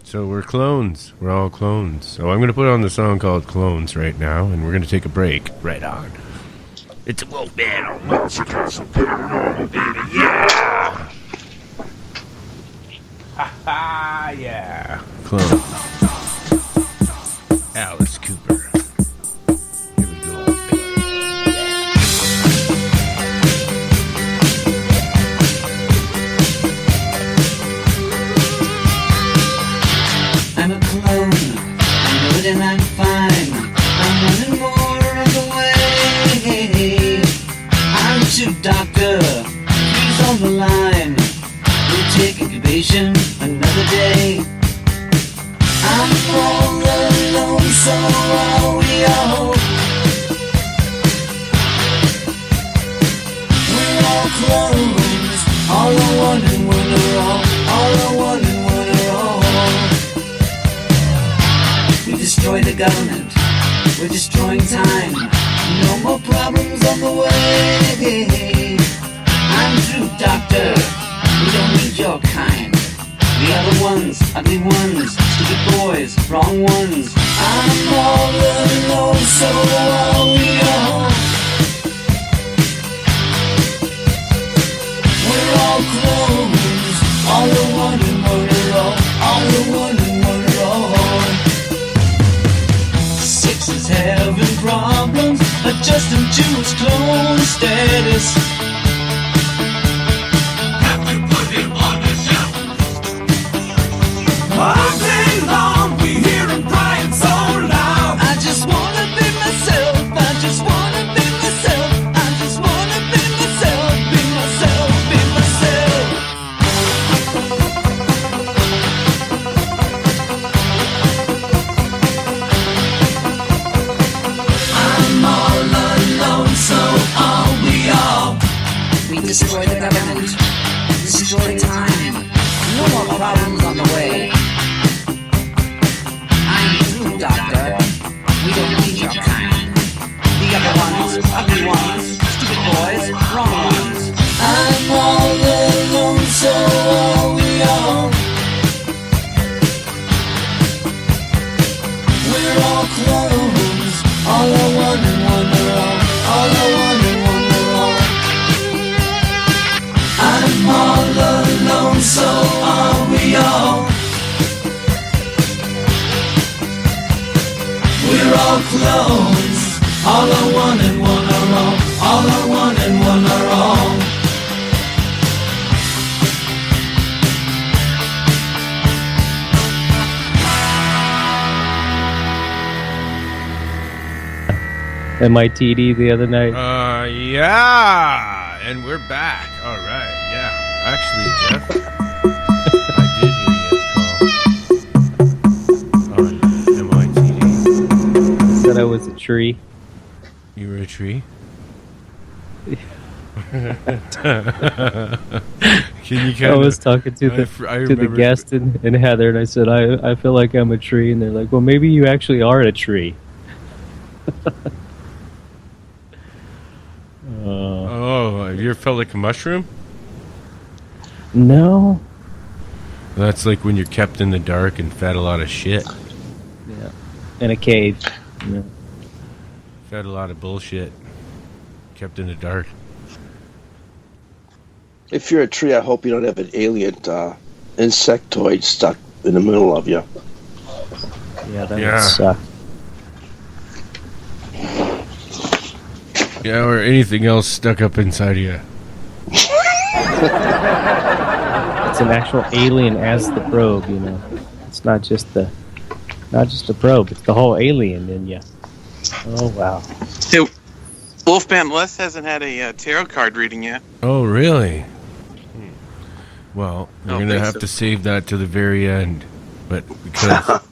So we're clones. We're all clones. So I'm going to put on the song called Clones right now, and we're going to take a break. Right on. It's a Wolfman on Monster Castle Paranormal, baby. Yeah! Ha ha, yeah. Clone. Alice Cooper. Here we go. I'm a clone, I'm good and I'm fine. I'm running more on the way. I'm a doctor, he's on the line. We'll take incubation another day. I'm all alone, so are we all. We're all clones, all are one and one are all are one and one are all. We destroy the government, we're destroying time. No more problems on the way. I'm true doctor, we don't need your kind. The other ones, ugly ones, stupid boys, wrong ones. I'm all alone, so are we all. We're all clones, all are one and one are all are one and one are all. 6 is having problems, adjusting to his clone status. All day long we hear him crying so loud. I just wanna be myself, I just wanna be myself, I just wanna be myself, be myself, be myself. I'm all alone, so are we all. We destroy the government, destroy time. No more problems on the way. I'm a true doctor, all clones. All are one and one are all. All are one and one are all. MITD the other night. Yeah, and we're back. All right, yeah. Actually, Jeff, I did hear you on MITD. Said I was a tree. You were a tree? Can you I was talking to the guest and Heather, and I said, I feel like I'm a tree, and they're like, well, maybe you actually are a tree. Have you ever felt like a mushroom? No. That's like when you're kept in the dark and fed a lot of shit. Yeah. In a cave. Yeah. Fed a lot of bullshit. Kept in the dark. If you're a tree, I hope you don't have an alien insectoid stuck in the middle of you. Yeah, that would suck. Yeah, or anything else stuck up inside of you. It's an actual alien as the probe, you know. It's not just a probe, it's the whole alien in you. Oh, wow. Hey, Wolfman Les hasn't had a tarot card reading yet. Oh, really? Well, we're going to have to save that to the very end. But because...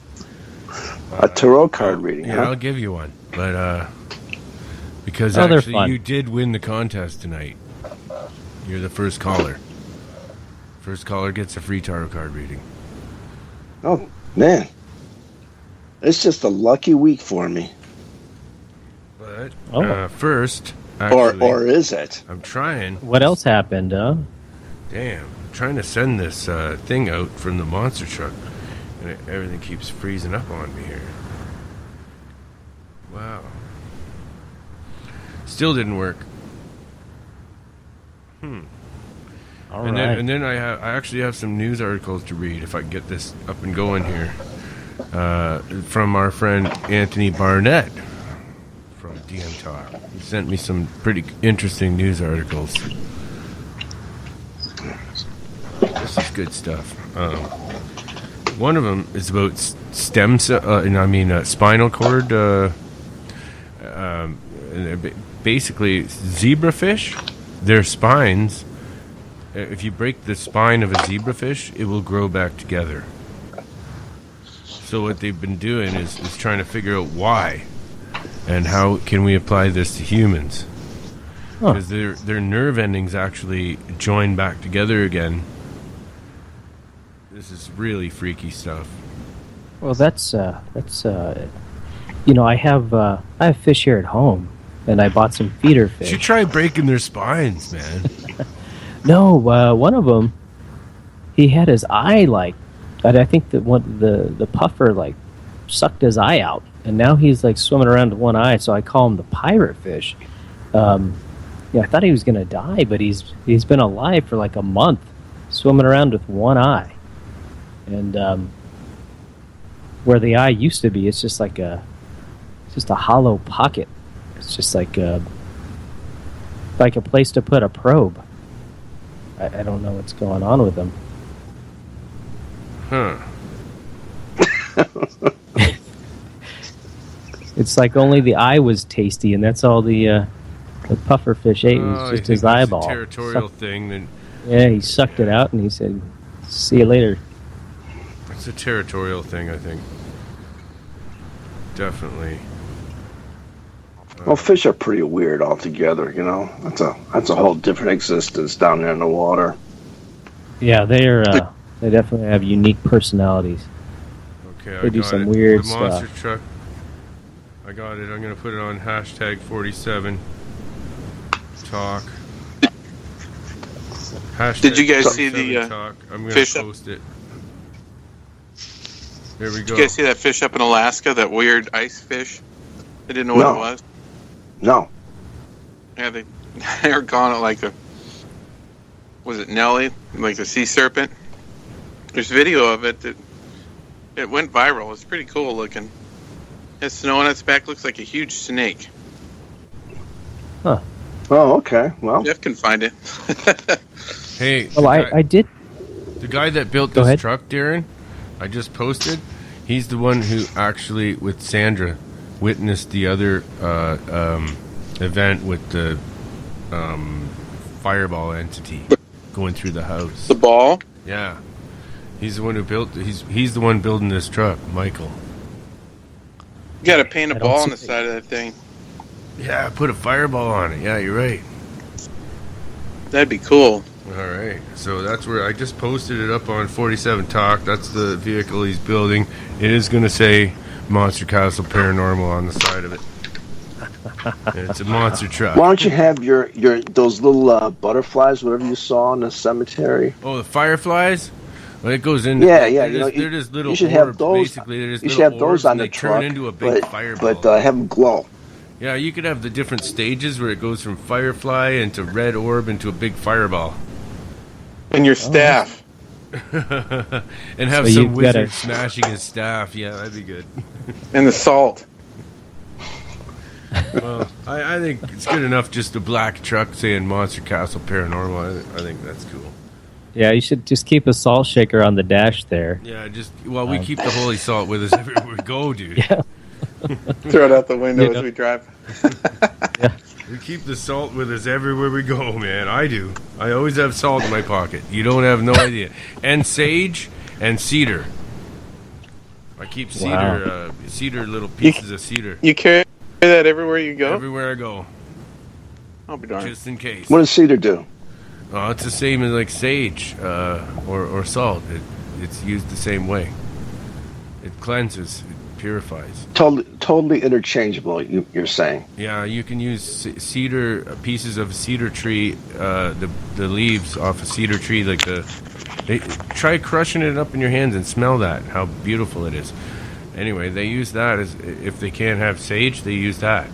a tarot card reading, Yeah, huh? I'll give you one. But, because they're actually fun. you did win the contest tonight. You're the first caller. First caller gets a free tarot card reading. Oh, man. It's just a lucky week for me. But, first, actually... Or is it? I'm trying. What else happened, huh? Damn. I'm trying to send this thing out from the monster truck. And everything keeps freezing up on me here. Wow. Still didn't work. All and right. then I actually have some news articles to read if I can get this up and going here. From our friend Anthony Barnett from DM Talk. He sent me some pretty interesting news articles. This is good stuff. One of them is about spinal cord. Basically, zebrafish, their spines. If you break the spine of a zebrafish, it will grow back together. So what they've been doing is trying to figure out why, and how can we apply this to humans? Because their nerve endings actually join back together again. This is really freaky stuff. Well, that's you know, I have fish here at home, and I bought some feeder fish. You should try breaking their spines, man. No, one of them, he had his eye I think that the puffer sucked his eye out, and now he's swimming around with one eye. So I call him the pirate fish. I thought he was gonna die, but he's been alive for a month, swimming around with one eye, and where the eye used to be, it's just a hollow pocket. It's just like a place to put a probe. I don't know what's going on with him. Huh. It's like only the eye was tasty, and that's all the puffer fish ate. It was just his eyeball. It's a territorial thing. Yeah, he sucked it out, and he said, "See you later." It's a territorial thing, I think. Definitely. Well, fish are pretty weird altogether, you know. That's a whole different existence down there in the water. Yeah, they definitely have unique personalities. Okay, they do some weird stuff. The monster truck. I got it. I'm gonna put it on #47 talk. Did you guys see the talk. I'm gonna fish post it. There we go. Did you guys see that fish up in Alaska? That weird ice fish? They didn't know what it was. No. Yeah, they were calling it was it Nelly? Like the sea serpent? There's video of it that it went viral. It's pretty cool looking. Has snow on its back. Looks like a huge snake. Huh. Oh, okay. Well, Jeff can find it. Hey. Well, I did. The guy that built this truck, Darren, I just posted. He's the one who actually, with Sandra, witnessed the other event with the fireball entity going through the house. The ball? Yeah. He's the one who built. He's the one building this truck, Michael. You got to paint a ball on the side of that thing. Yeah, put a fireball on it. Yeah, you're right. That'd be cool. All right. So that's where I just posted it up on 47 Talk. That's the vehicle he's building. It is going to say Monster Castle Paranormal on the side of it. It's a monster truck. Why don't you have your those little butterflies, whatever you saw in the cemetery? Oh, the fireflies? Well, it goes in. Yeah. They're just little you should orbs, have those. basically. They're just you should little have those orbs, on and the they truck, turn into a big fireball. But have them glow. Yeah, you could have the different stages where it goes from firefly into red orb into a big fireball. And your staff. And have some wizard smashing his staff. Yeah, that'd be good. And the salt. Well, I think it's good enough just a black truck saying Monster Castle Paranormal. I think that's cool. Yeah, you should just keep a salt shaker on the dash there. Yeah, we keep the holy salt with us everywhere we go, dude. Yeah. Throw it out the window as we drive. Yeah. We keep the salt with us everywhere we go, man. I do. I always have salt in my pocket. You don't have no idea. And sage and cedar. I keep cedar, cedar little pieces of cedar. You carry that everywhere you go? Everywhere I go. I'll be darned. Just in case. What does cedar do? Oh, it's the same as like sage or salt. It's used the same way. It cleanses. Purifies. Totally interchangeable. You're saying? Yeah, you can use cedar pieces of a cedar tree, the leaves off a cedar tree, try crushing it up in your hands and smell that. How beautiful it is. Anyway, they use that as if they can't have sage, they use that.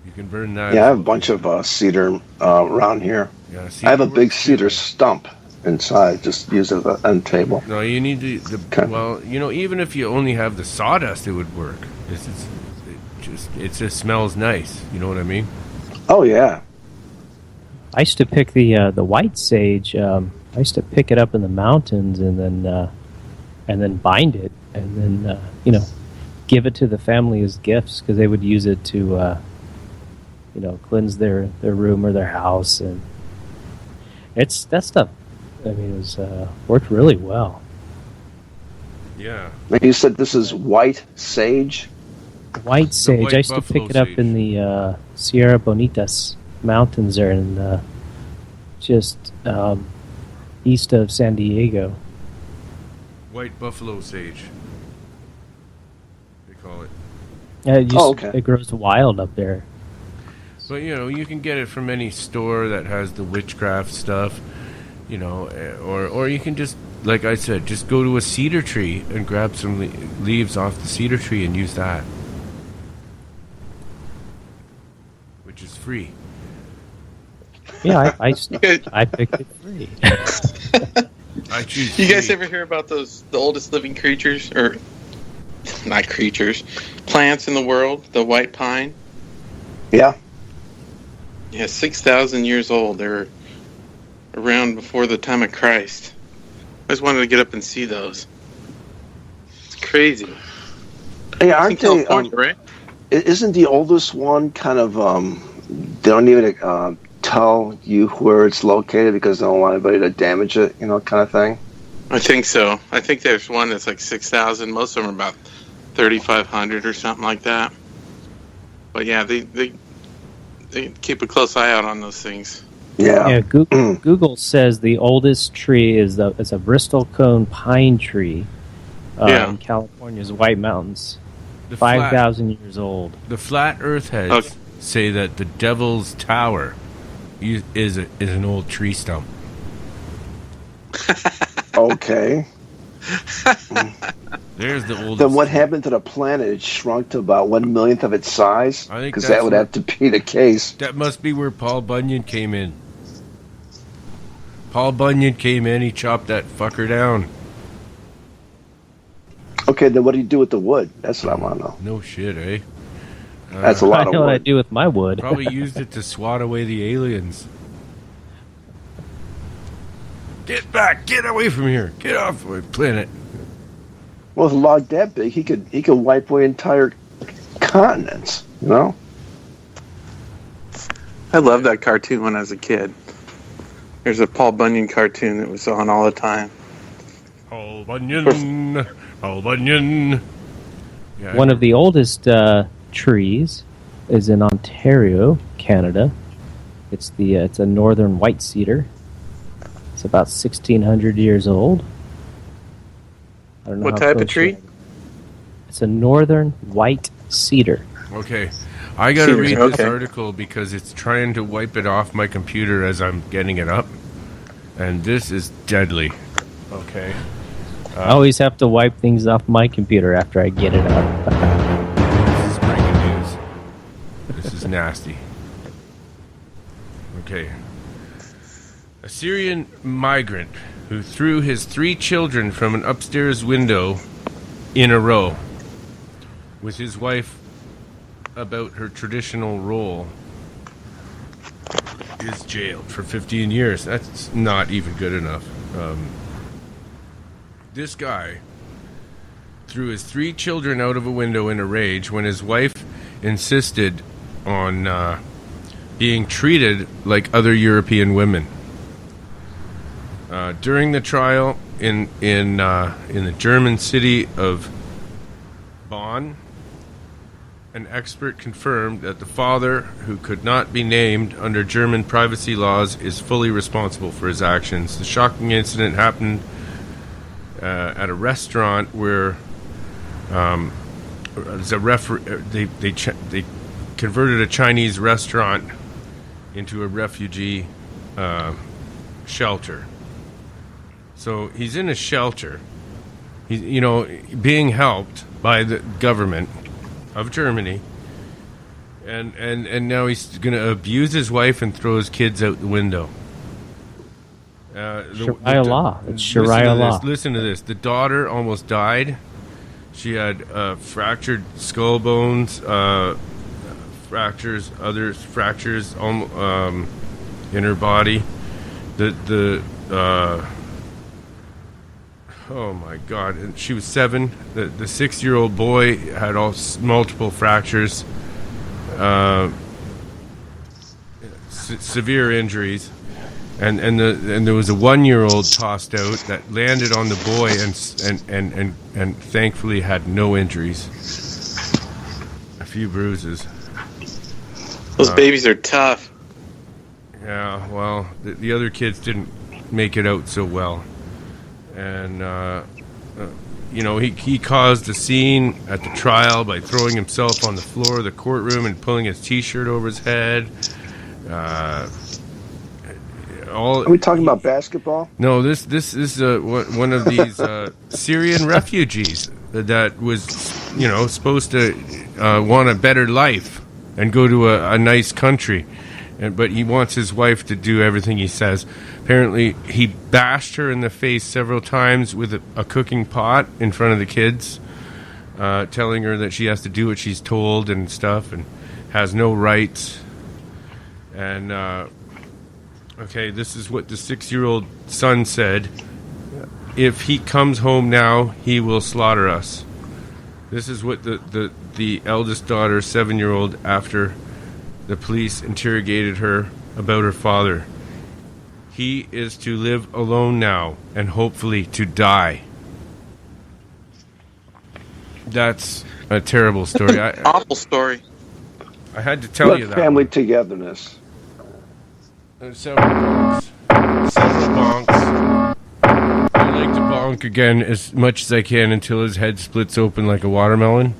You can burn that. Yeah, I have a bunch of cedar around here. Yeah, I have a big cedar stump inside. Just use it as an end table. No, you need well, even if you only have the sawdust, it would work. It just smells nice. You know what I mean? Oh yeah. I used to pick the white sage. I used to pick it up in the mountains and then bind it and then give it to the family as gifts because they would use it to cleanse their room or their house, and it's that stuff. I mean, it was worked really well. Yeah. You said this is white sage? White sage. I used to pick it up in the Sierra Bonitas mountains there in just east of San Diego. White buffalo sage. They call it. Yeah, it grows wild up there. But, you can get it from any store that has the witchcraft stuff. Or you can just, like I said, just go to a cedar tree and grab some leaves off the cedar tree and use that, which is free. Yeah, I picked it free. I choose. You guys ever hear about the oldest living creatures, or not creatures, plants in the world? The white pine. Yeah. Yeah, 6,000 years old. They're around before the time of Christ. I just wanted to get up and see those. It's crazy. Hey, aren't they? California, right? Isn't the oldest one kind of? They don't even tell you where it's located because they don't want anybody to damage it. Kind of thing. I think so. I think there's one that's like 6,000. Most of them are about 3,500 or something like that. But yeah, they keep a close eye out on those things. Yeah. Google says the oldest tree is a Bristol cone pine tree in California's White Mountains. 5,000 years old. The flat Earth heads say that the Devil's Tower is an old tree stump. Okay. There's the oldest. Then what happened to the planet? It shrunk to about 1/1,000,000th of its size? I think because that would have to be the case. That must be where Paul Bunyan came in. Paul Bunyan came in, he chopped that fucker down. Okay, then what do you do with the wood? That's what I want to know. No shit, eh? That's a lot I of know what I wood. do with my wood. Probably used it to swat away the aliens. Get back! Get away from here! Get off my planet! Well, with a log that big, he could wipe away entire continents. You know. I loved that cartoon when I was a kid. There's a Paul Bunyan cartoon that was on all the time. Paul Bunyan! Paul Bunyan! Yeah, One of the oldest trees is in Ontario, Canada. It's a northern white cedar. It's about 1,600 years old. I don't know What how type of close tree? you are. It's a northern white cedar. Okay. I gotta Cedars, read this okay. article because it's trying to wipe it off my computer as I'm getting it up. And this is deadly. Okay. I always have to wipe things off my computer after I get it up. This is breaking news. This is nasty. Okay. A Syrian migrant who threw his 3 children from an upstairs window in a row with his wife about her traditional role is jailed for 15 years. That's not even good enough. This guy threw his 3 children out of a window in a rage when his wife insisted on being treated like other European women. During the trial in the German city of Bonn, an expert confirmed that the father, who could not be named under German privacy laws, is fully responsible for his actions. The shocking incident happened at a restaurant where they converted a Chinese restaurant into a refugee shelter. So he's in a shelter. He's, being helped by the government of Germany, and now he's going to abuse his wife and throw his kids out the window. Sharia law. It's Sharia law. Listen to this. The daughter almost died. She had fractured skull bones, fractures in her body. Oh my God! And she was 7. The 6-year-old boy had multiple fractures, severe injuries, and there was a 1-year-old tossed out that landed on the boy and thankfully had no injuries. A few bruises. Those babies are tough. Yeah, well, the other kids didn't make it out so well. And, he caused a scene at the trial by throwing himself on the floor of the courtroom and pulling his T-shirt over his head. Are we talking about basketball? No, this is one of these Syrian refugees that was, supposed to want a better life and go to a nice country. But he wants his wife to do everything he says. Apparently, he bashed her in the face several times with a cooking pot in front of the kids, telling her that she has to do what she's told and stuff and has no rights. And, this is what the 6-year-old son said. If he comes home now, he will slaughter us. This is what the eldest daughter, 7-year-old, after the police interrogated her about her father. He is to live alone now and hopefully to die. That's a terrible story. Awful story. I had to tell you that. Family togetherness. There's several bonks. I like to bonk again as much as I can until his head splits open like a watermelon.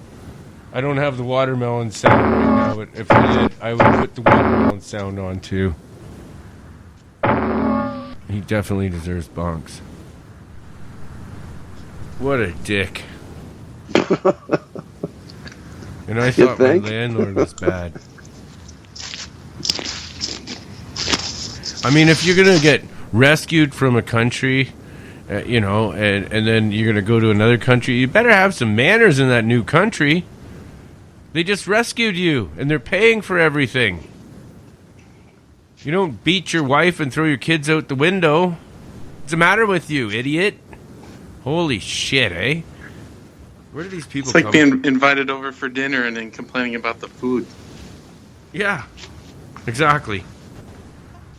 I don't have the watermelon sound right now, but if I did, I would put the watermelon sound on too. He definitely deserves bonks. What a dick. And I thought my landlord was bad. I mean, if you're going to get rescued from a country You know, and then you're going to go to another country. You better have some manners in that new country. They just rescued you, and they're paying for everything. You don't beat your wife and throw your kids out the window. What's the matter with you, idiot? Holy shit, eh? Where do these people It's like come being invited over for dinner and then complaining about the food. Yeah, exactly.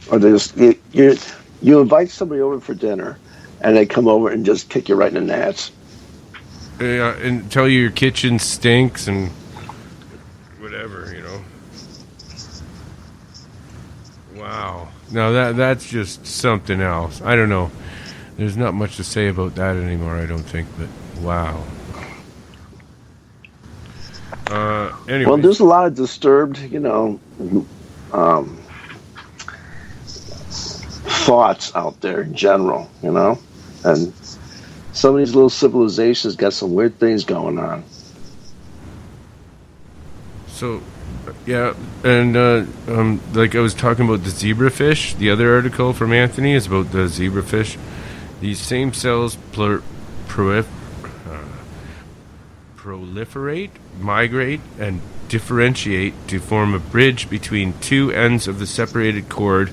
Or they just you invite somebody over for dinner, and they come over and just kick you right in the nuts. And tell you your kitchen stinks and whatever, you know. Wow. No, that's just something else. I don't know. There's not much to say about that anymore, I don't think, but wow. Anyway. Well, there's a lot of disturbed, thoughts out there in general, and some of these little civilizations got some weird things going on. So, yeah, and like I was talking about the zebrafish, the other article from Anthony is about the zebrafish. These same cells proliferate, migrate, and differentiate to form a bridge between two ends of the separated cord,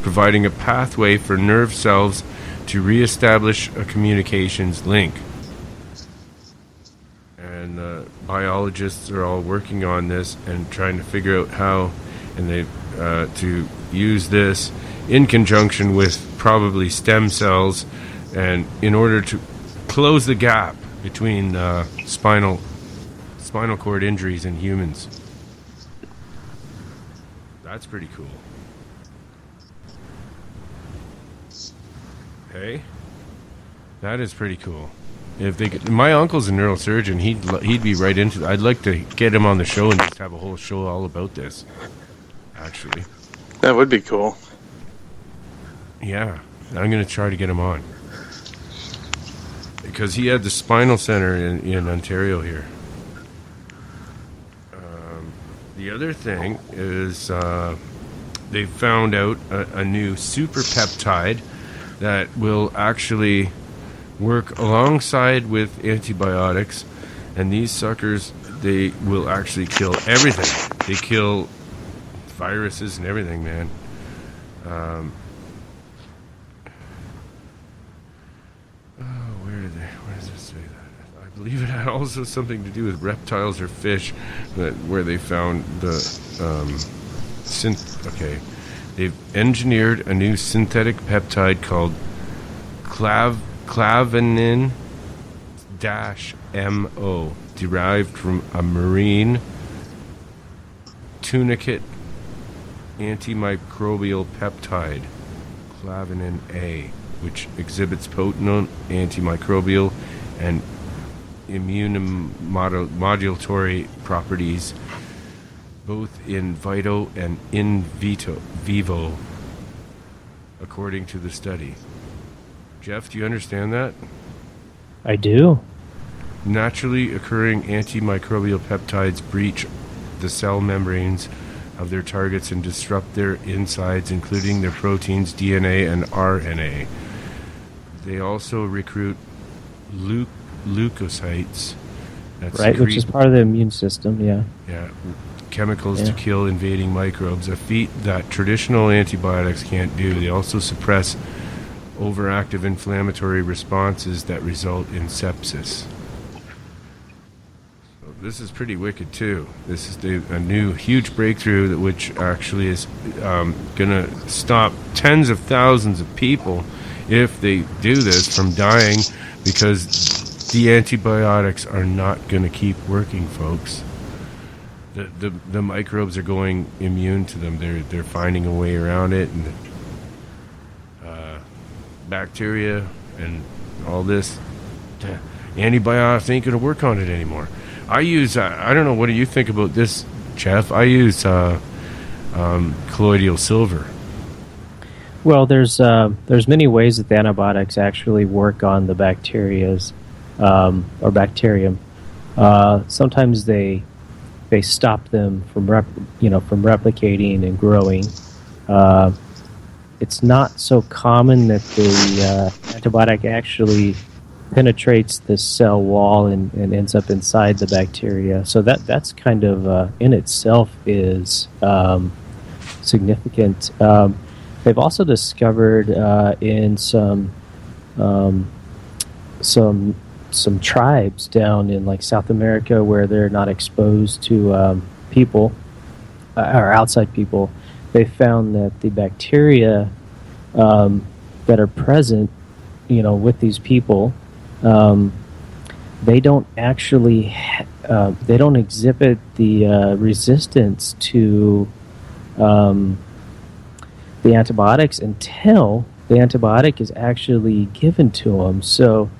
providing a pathway for nerve cells to reestablish a communications link. And biologists are all working on this and trying to figure out how, and they to use this in conjunction with probably stem cells, and in order to close the gap between spinal cord injuries in humans. That's pretty cool. Hey, that is pretty cool. If they could, my uncle's a neurosurgeon, he'd be right into. I'd like to get him on the show and just have a whole show all about this. Actually, that would be cool. Yeah, I'm gonna try to get him on because he had the spinal center in Ontario here. The other thing is they found out a new super peptide that will actually work alongside with antibiotics, and these suckers, they will actually kill everything. They kill viruses and everything, man. Where does it say that? I believe it had also something to do with reptiles or fish, where they found the they've engineered a new synthetic peptide called clavinin-MO, derived from a marine tunicate antimicrobial peptide, clavinin A, which exhibits potent antimicrobial and immunomodulatory properties both in vitro and in vivo, according to the study. Jeff, do you understand that? I do. Naturally occurring antimicrobial peptides breach the cell membranes of their targets and disrupt their insides, including their proteins, DNA, and RNA. They also recruit leukocytes. Right, which is part of the immune system, yeah. Yeah, chemicals to kill invading microbes, a feat that traditional antibiotics can't do. They also suppress overactive inflammatory responses that result in sepsis. So this is pretty wicked too. This is a new huge breakthrough which actually is going to stop tens of thousands of people, if they do this, from dying, because the antibiotics are not going to keep working, folks. The microbes are going immune to them. They're finding a way around it, and bacteria and all this antibiotics ain't going to work on it anymore. I use I don't know, what do you think about this, Jeff? I use colloidal silver. Well, there's many ways that the antibiotics actually work on the bacterias or bacterium. Sometimes they stop them from replicating and growing. it's not so common that the antibiotic actually penetrates the cell wall and ends up inside the bacteria. So that's kind of in itself is significant. They've also discovered in some tribes down in like South America where they're not exposed to people or outside people. They found that the bacteria that are present, with these people, they don't actually they don't exhibit the resistance to the antibiotics until the antibiotic is actually given to them. So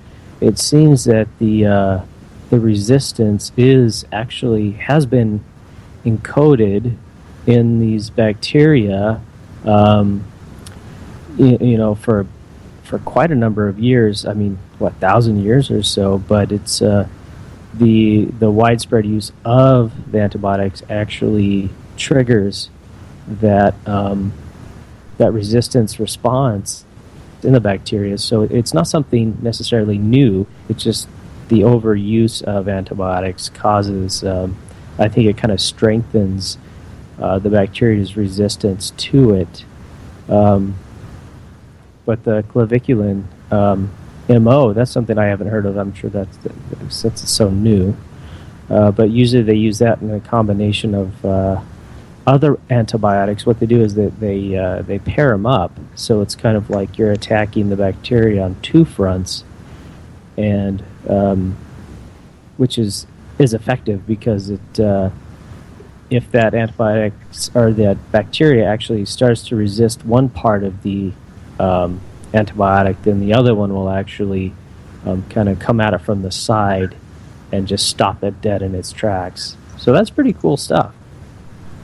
it seems that the resistance has been encoded in these bacteria, for quite a number of years. I mean, 1,000 years or so. But it's the widespread use of the antibiotics actually triggers that resistance response in the bacteria. So it's not something necessarily new. It's just the overuse of antibiotics causes. I think it kind of strengthens the bacteria's resistance to it. But the claviculin MO, that's something I haven't heard of. I'm sure since it's so new. But usually they use that in a combination of other antibiotics. What they do is that they pair them up. So it's kind of like you're attacking the bacteria on two fronts, and which is effective because if that antibiotics or that bacteria actually starts to resist one part of the antibiotic, then the other one will actually kind of come at it from the side and just stop it dead in its tracks. So that's pretty cool stuff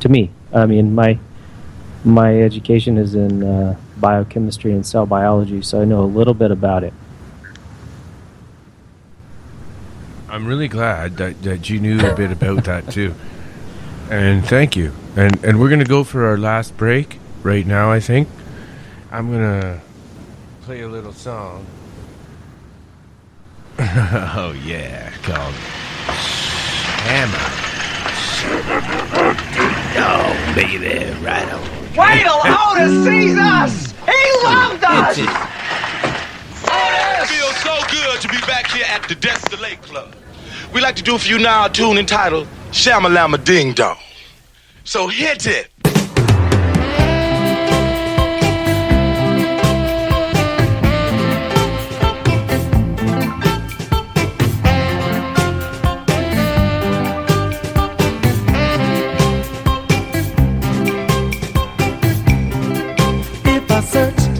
to me. I mean, my education is in biochemistry and cell biology, so I know a little bit about it. I'm really glad that you knew a bit about that too. And thank you. And we're going to go for our last break right now, I think. I'm going to play a little song. Oh, yeah. Called Hammer. Oh, baby. Right on. Wait till Otis sees us! He loved us! It feels so good to be back here at the Dexter Lake Club. We like to do for you now a tune entitled Shamalama Ding Dong. So hit it. If I searched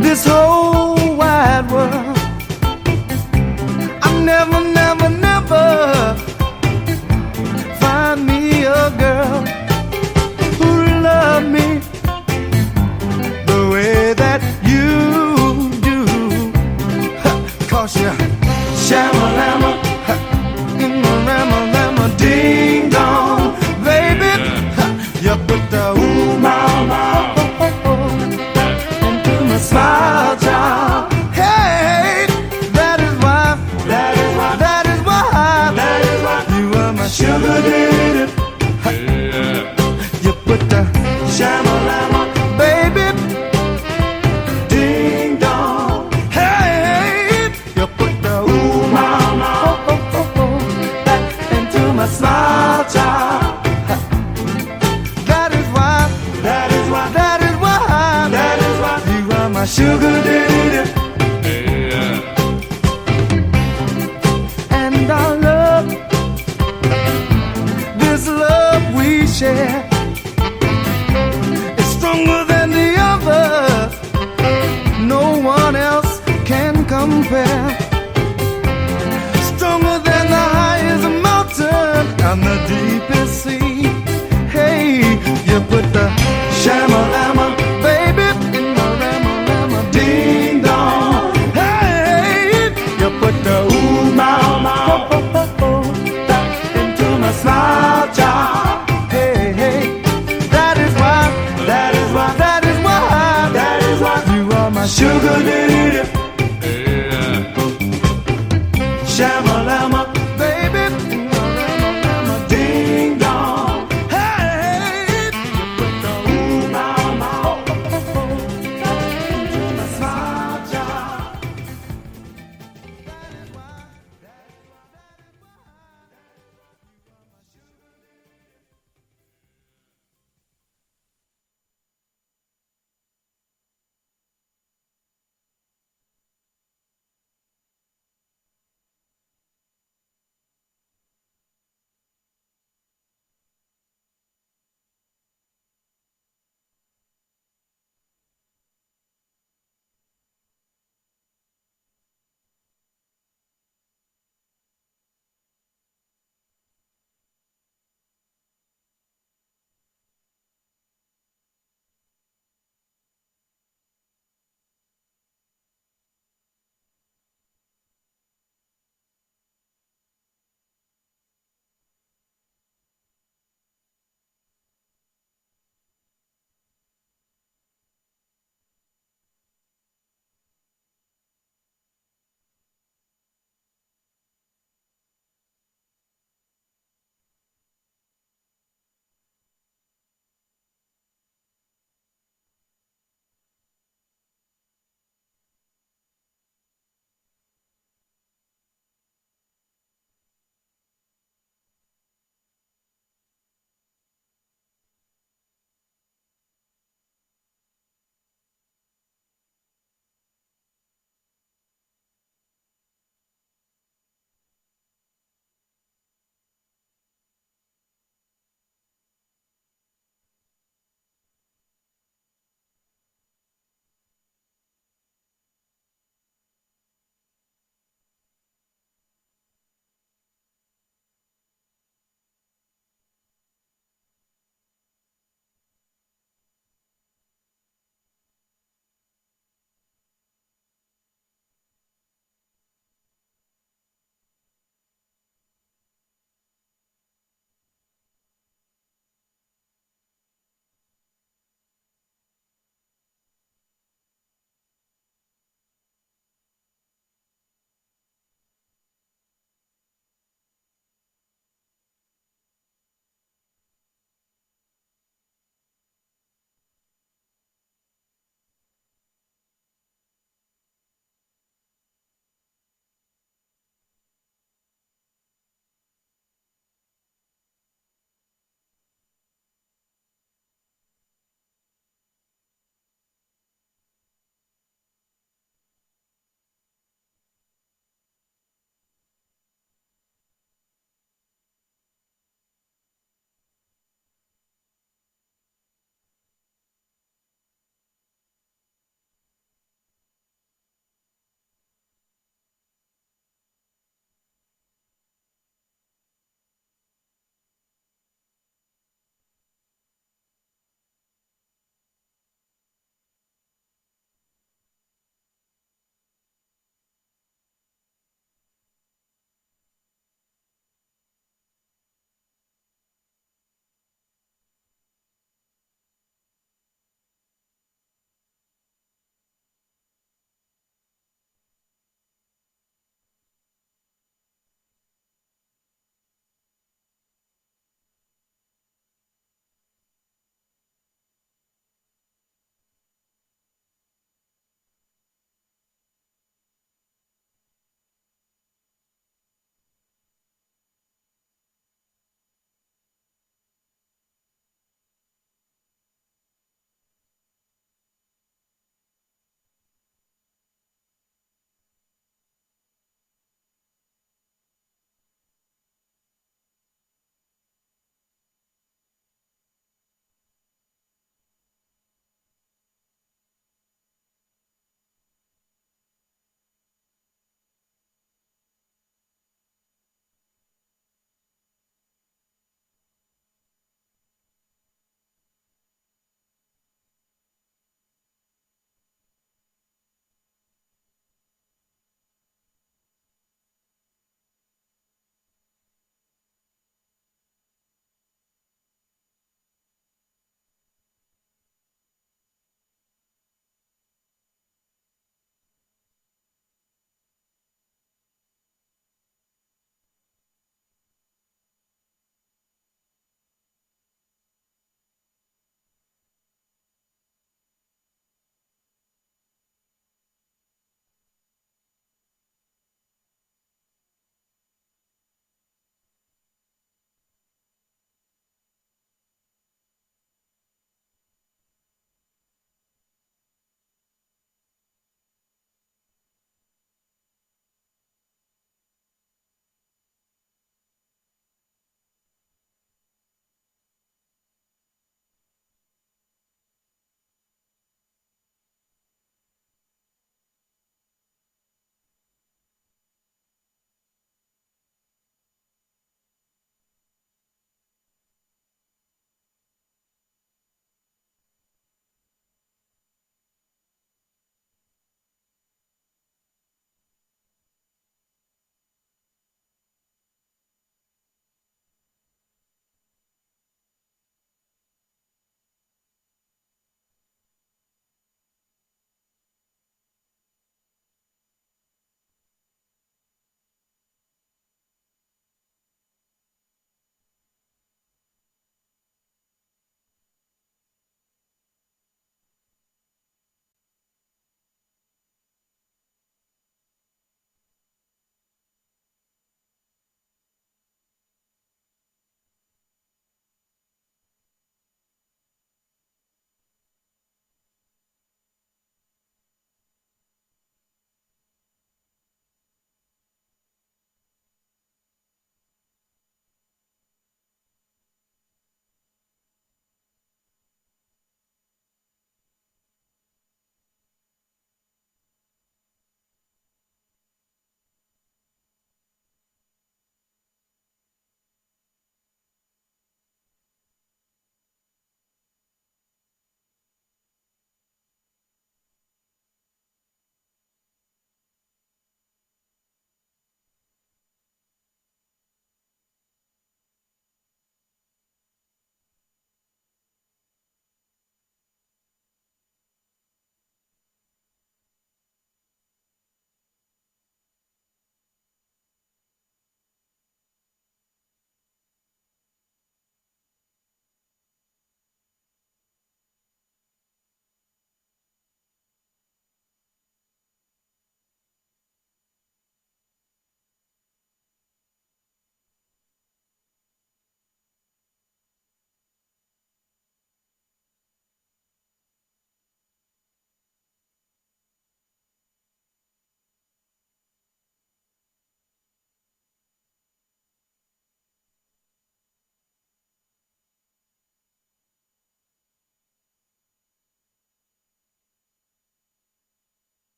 this whole wide world, I never find me a girl who love me the way that you do. 'Cause you shamalama in the rama ding dong, baby. You put the ooh mama into my smile jar. Hey, that is why you are my sugar daddy. You put the shamalama, baby, ding dong. Hey, you put the ooh mama back into my smile jar. That is why you are my sugar daddy. And our love, this love we share, is stronger than the other. No one else can compare. Stronger than the highest mountain and the deepest sea. Hey, you put the shamalama, baby, in the rama ding dong. Hey, you put the ooh mama back into my smile jar. Hey, hey, that is why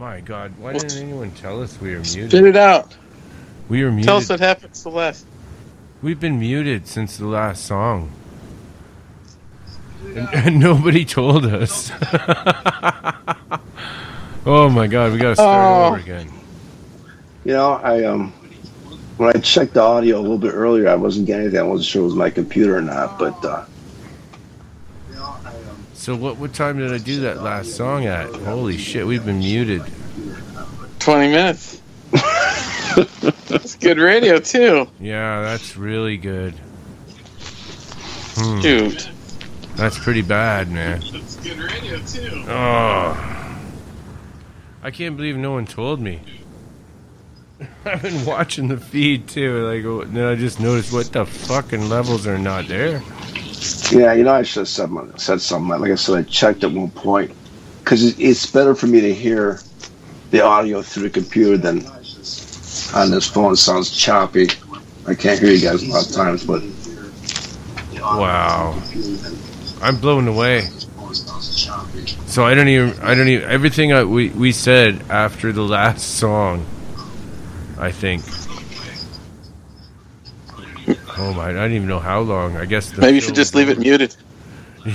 My God, why didn't anyone tell us we were muted? Spit it out. We were muted. Tell us what happened to the last. We've been muted since the last song. And nobody told us. Oh my God, we gotta start over again. You know, when I checked the audio a little bit earlier, I wasn't getting anything. I wasn't sure it was my computer or not, but So what time did I do that last song at? Holy shit, we've been muted. 20 minutes. That's good radio too. Yeah, that's really good. Shoot. That's pretty bad, man. That's good radio too. Oh. I can't believe no one told me. I've been watching the feed too, like, then I just noticed what the fucking levels are not there. yeah, you know, I should have said something. Like I said, I checked at one point because it's better for me to hear the audio through the computer than on this phone. It sounds choppy. I can't hear you guys a lot of times, but wow, I'm blown away. So I don't even. Everything we said after the last song, I think. Oh my! I don't even know how long. I guess maybe you should just leave it muted.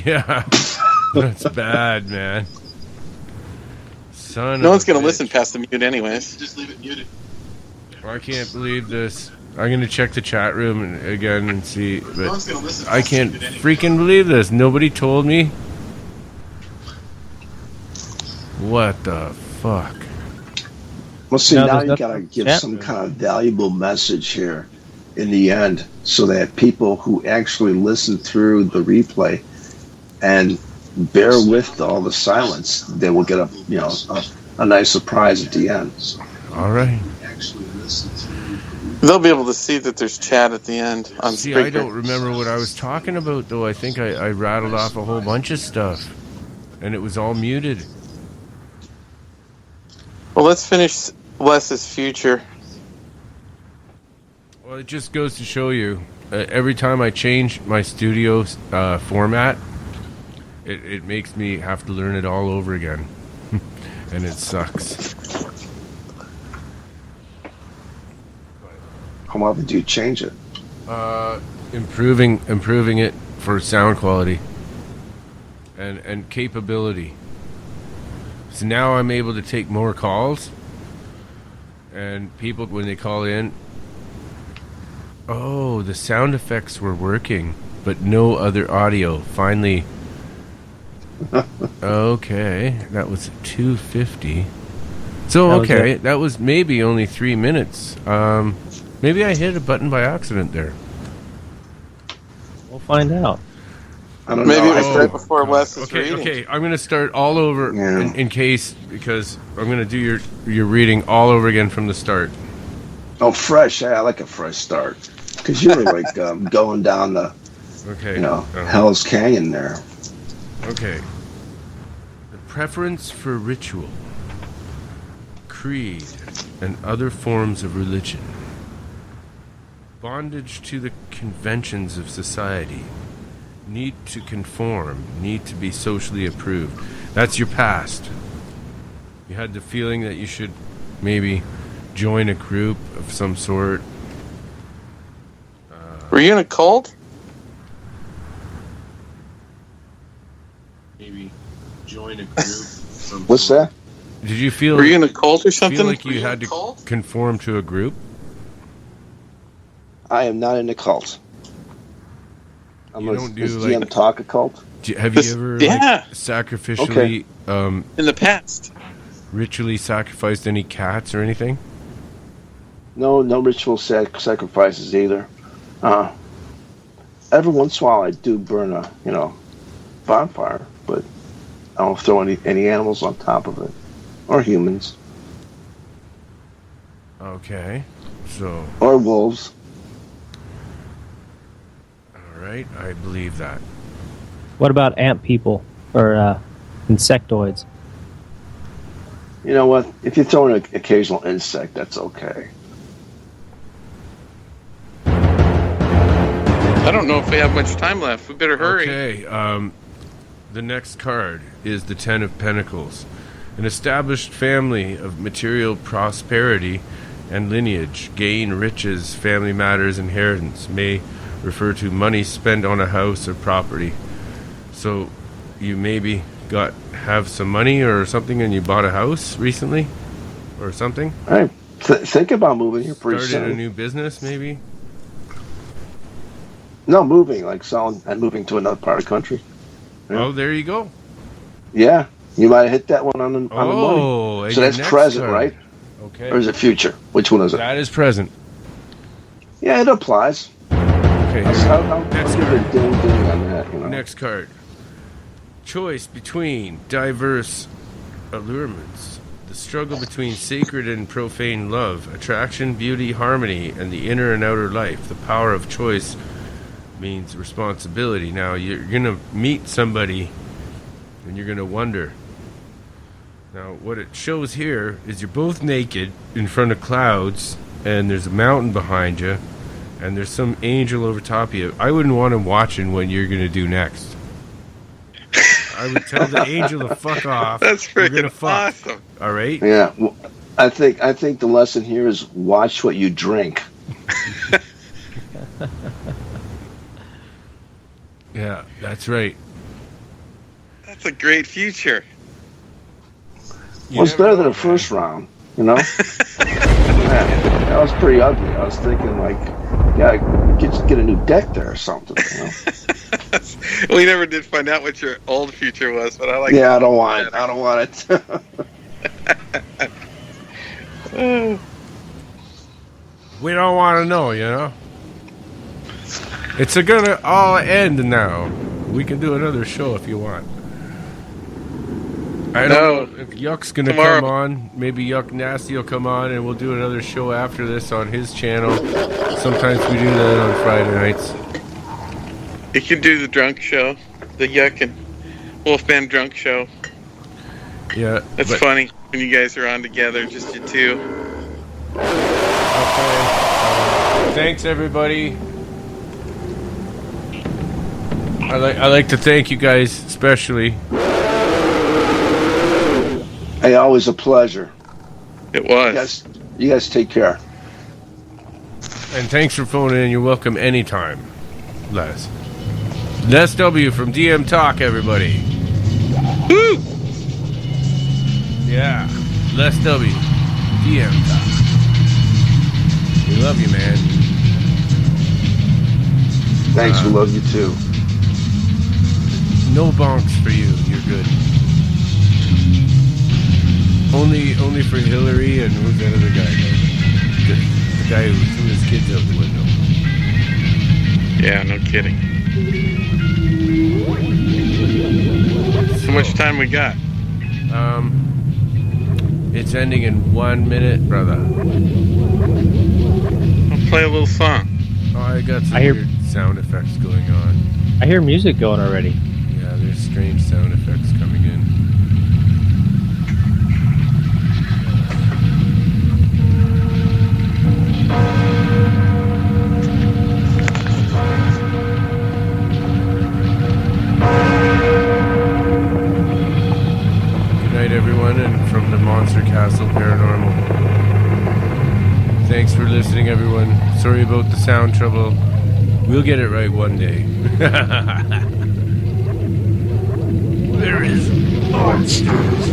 Yeah, that's bad, man. No one's gonna listen past the mute anyways. Just leave it muted. I can't believe this. I'm gonna check the chat room again and see, but I can't freaking believe this. Nobody told me. What the fuck? Well, see, now you gotta give some kind of valuable message here in the end, so that people who actually listen through the replay and bear with all the silence, they will get a nice surprise at the end. All right. They'll be able to see that there's chat at the end on See, Spreaker. I don't remember what I was talking about, though. I think I rattled off a whole bunch of stuff, and it was all muted. Well, let's finish Les's future. Well, it just goes to show you, every time I change my studio format, it makes me have to learn it all over again. And it sucks. How often do you change it? Improving it for sound quality and capability. So now I'm able to take more calls, and people, when they call in, oh, the sound effects were working, but no other audio. Finally. Okay, that was 250. So, okay, that was maybe only 3 minutes. Maybe I hit a button by accident there. We'll find out. I don't Maybe know. it was right before Wes is Okay, reading. okay, I'm going to start all over in case, because I'm going to do your reading all over again from the start. Oh, fresh. Yeah, I like a fresh start. Because you were like going down the, Hell's Canyon there. Okay. The preference for ritual, creed, and other forms of religion. Bondage to the conventions of society. Need to conform. Need to be socially approved. That's your past. You had the feeling that you should maybe join a group of some sort. Were you in a cult? Maybe join a group. What's that? Did you feel? Were you in a cult or something? Feel like you had to conform to a group? I am not in a cult. You don't do is like DM talk a cult? Have you ever sacrificially in the past ritually sacrificed any cats or anything? No ritual sacrifices either. Every once in a while I do burn a bonfire, but I don't throw any animals on top of it or humans. Okay, so or wolves. All right, I believe that. What about ant people or insectoids? You know what? If you throw in an occasional insect, that's okay. I don't know if we have much time left. We better hurry. Okay, the next card is the Ten of Pentacles. An established family of material prosperity and lineage, gain, riches, family matters, inheritance, may refer to money spent on a house or property. So you maybe have some money or something and you bought a house recently or something? Hey, think about moving here pretty soon. Started a new business maybe? No, moving, like selling and moving to another part of the country. Yeah. Oh, there you go. Yeah, you might have hit that one on the money. So that's present, card. Right? Okay. Or is it future? Which one is it? That is present. Yeah, it applies. Okay. I'll give it a ding on that. You know. Next card. Choice between diverse allurements. The struggle between sacred and profane love. Attraction, beauty, harmony, and the inner and outer life. The power of choice means responsibility. Now, you're going to meet somebody and you're going to wonder. Now, what it shows here is you're both naked in front of clouds and there's a mountain behind you and there's some angel over top of you. I wouldn't want him watching what you're going to do next. I would tell the angel to fuck off. That's freaking fuck. awesome. All right? Yeah. Well, I think the lesson here is watch what you drink. Yeah, that's right. That's a great future. Well, it's better than the first round, you know? Man, that was pretty ugly. I was thinking, like, yeah, get a new deck there or something, you know? We never did find out what your old future was, but I like. Yeah, I don't want it. I don't want it. We don't want to know, you know? It's gonna all end now. We can do another show if you want. I don't know if Yuck's gonna come on. Maybe Yuck Nasty will come on and we'll do another show after this on his channel. Sometimes we do that on Friday nights. You can do the drunk show, the Yuck and Wolfman drunk show. Yeah. That's funny when you guys are on together, just you two. Okay. Thanks everybody. I like to thank you guys especially. Hey, always a pleasure. It was. You guys take care. And thanks for phoning in. You're welcome anytime, Les. Les W from DM Talk, everybody. Woo! Yeah, Les W, DM Talk. We love you, man. Thanks, we love you too. No bonks for you. You're good. Only for Hillary and who's that other guy? The guy who threw his kids out the window. Yeah, no kidding. How much time we got? It's ending in 1 minute, brother. I'll play a little song. Oh, I got some weird sound effects going on. I hear music going already. Yeah, there's strange sound effects coming in. Good night, everyone, and from the Monster Castle Paranormal. Thanks for listening, everyone. Sorry about the sound trouble. We'll get it right one day. There is monsters.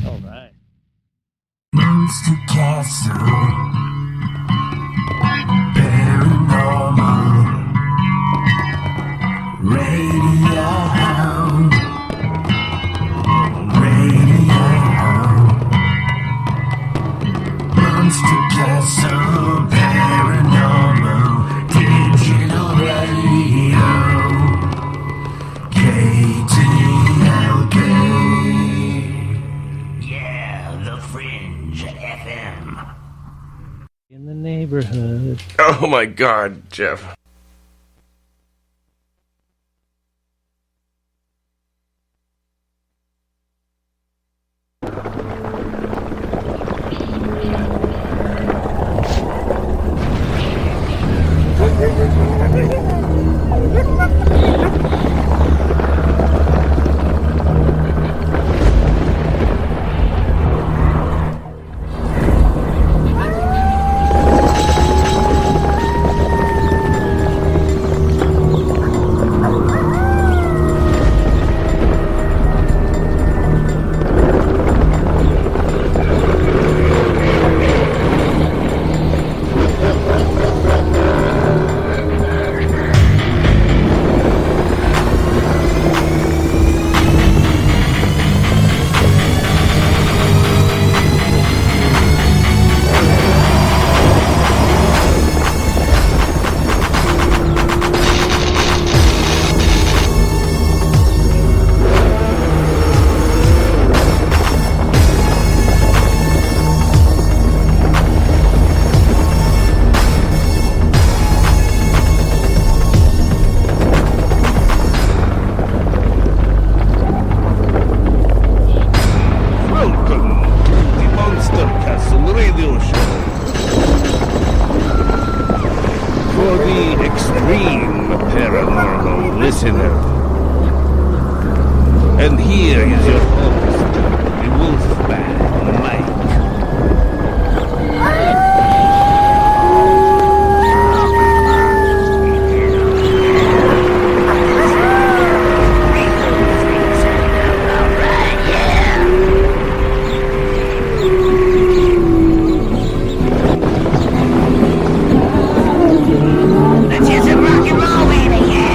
All right. Monster Castle. Paranormal. Radio. Monster Castle Paranormal Digital Radio. KTLK. Yeah, the Fringe FM. In the neighborhood. Oh my God, Jeff. listener. And here is your host, the Wolfman Mike. Let's hear some rock and roll, baby, yeah!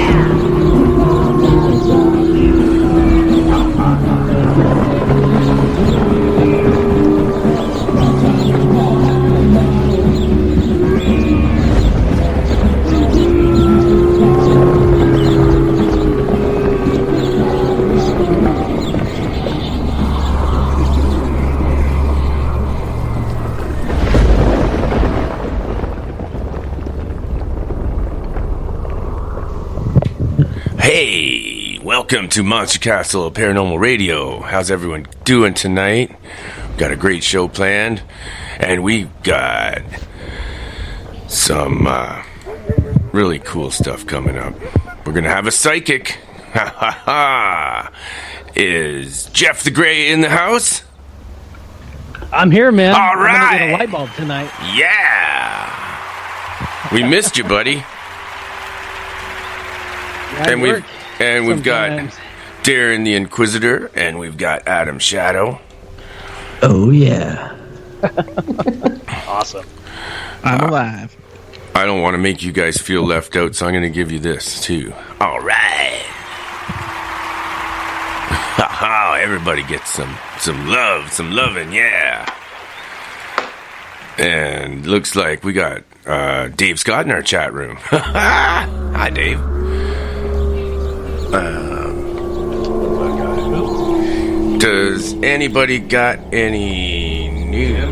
Hey, welcome to Monster Castle Paranormal Radio. How's everyone doing tonight? We've got a great show planned, and we've got some really cool stuff coming up. We're gonna have a psychic. Ha ha ha! Is Jeff the Gray in the house? I'm here, man. All right. I'm gonna get a light bulb tonight. Yeah! We missed you, buddy. And we've got Darren the Inquisitor, and we've got Adam Shadow. Oh yeah. Awesome. I'm alive. I don't want to make you guys feel left out, so I'm going to give you this too. All right. Haha, everybody gets some love, some loving, yeah. And looks like we got Dave Scott in our chat room. Hi, Dave. Does anybody got any news?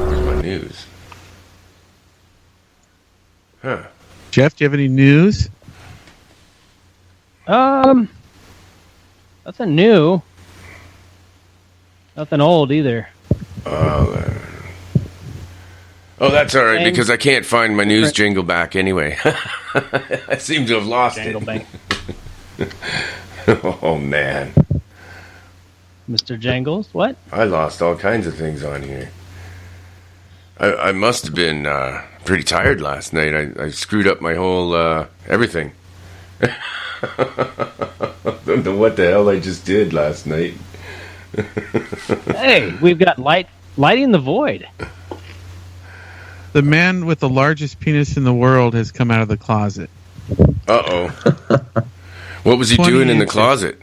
Where's my news? Huh. Jeff, do you have any news? Nothing new. Nothing old either. Oh, that's all right, because I can't find my news jingle back anyway. I seem to have lost it. Oh, man. Mr. Jangles, what? I lost all kinds of things on here. I must have been pretty tired last night. I screwed up my whole everything. I don't know what the hell I just did last night. Hey, we've got lighting the void. The man with the largest penis in the world has come out of the closet. Uh-oh. What was he doing in the closet?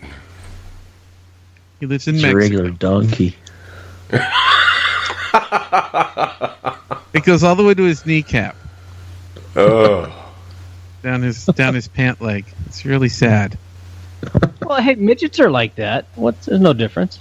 He lives in It's Mexico. a regular donkey. It goes all the way to his kneecap. Oh. Down his pant leg. It's really sad. Well, hey, midgets are like that. There's no difference.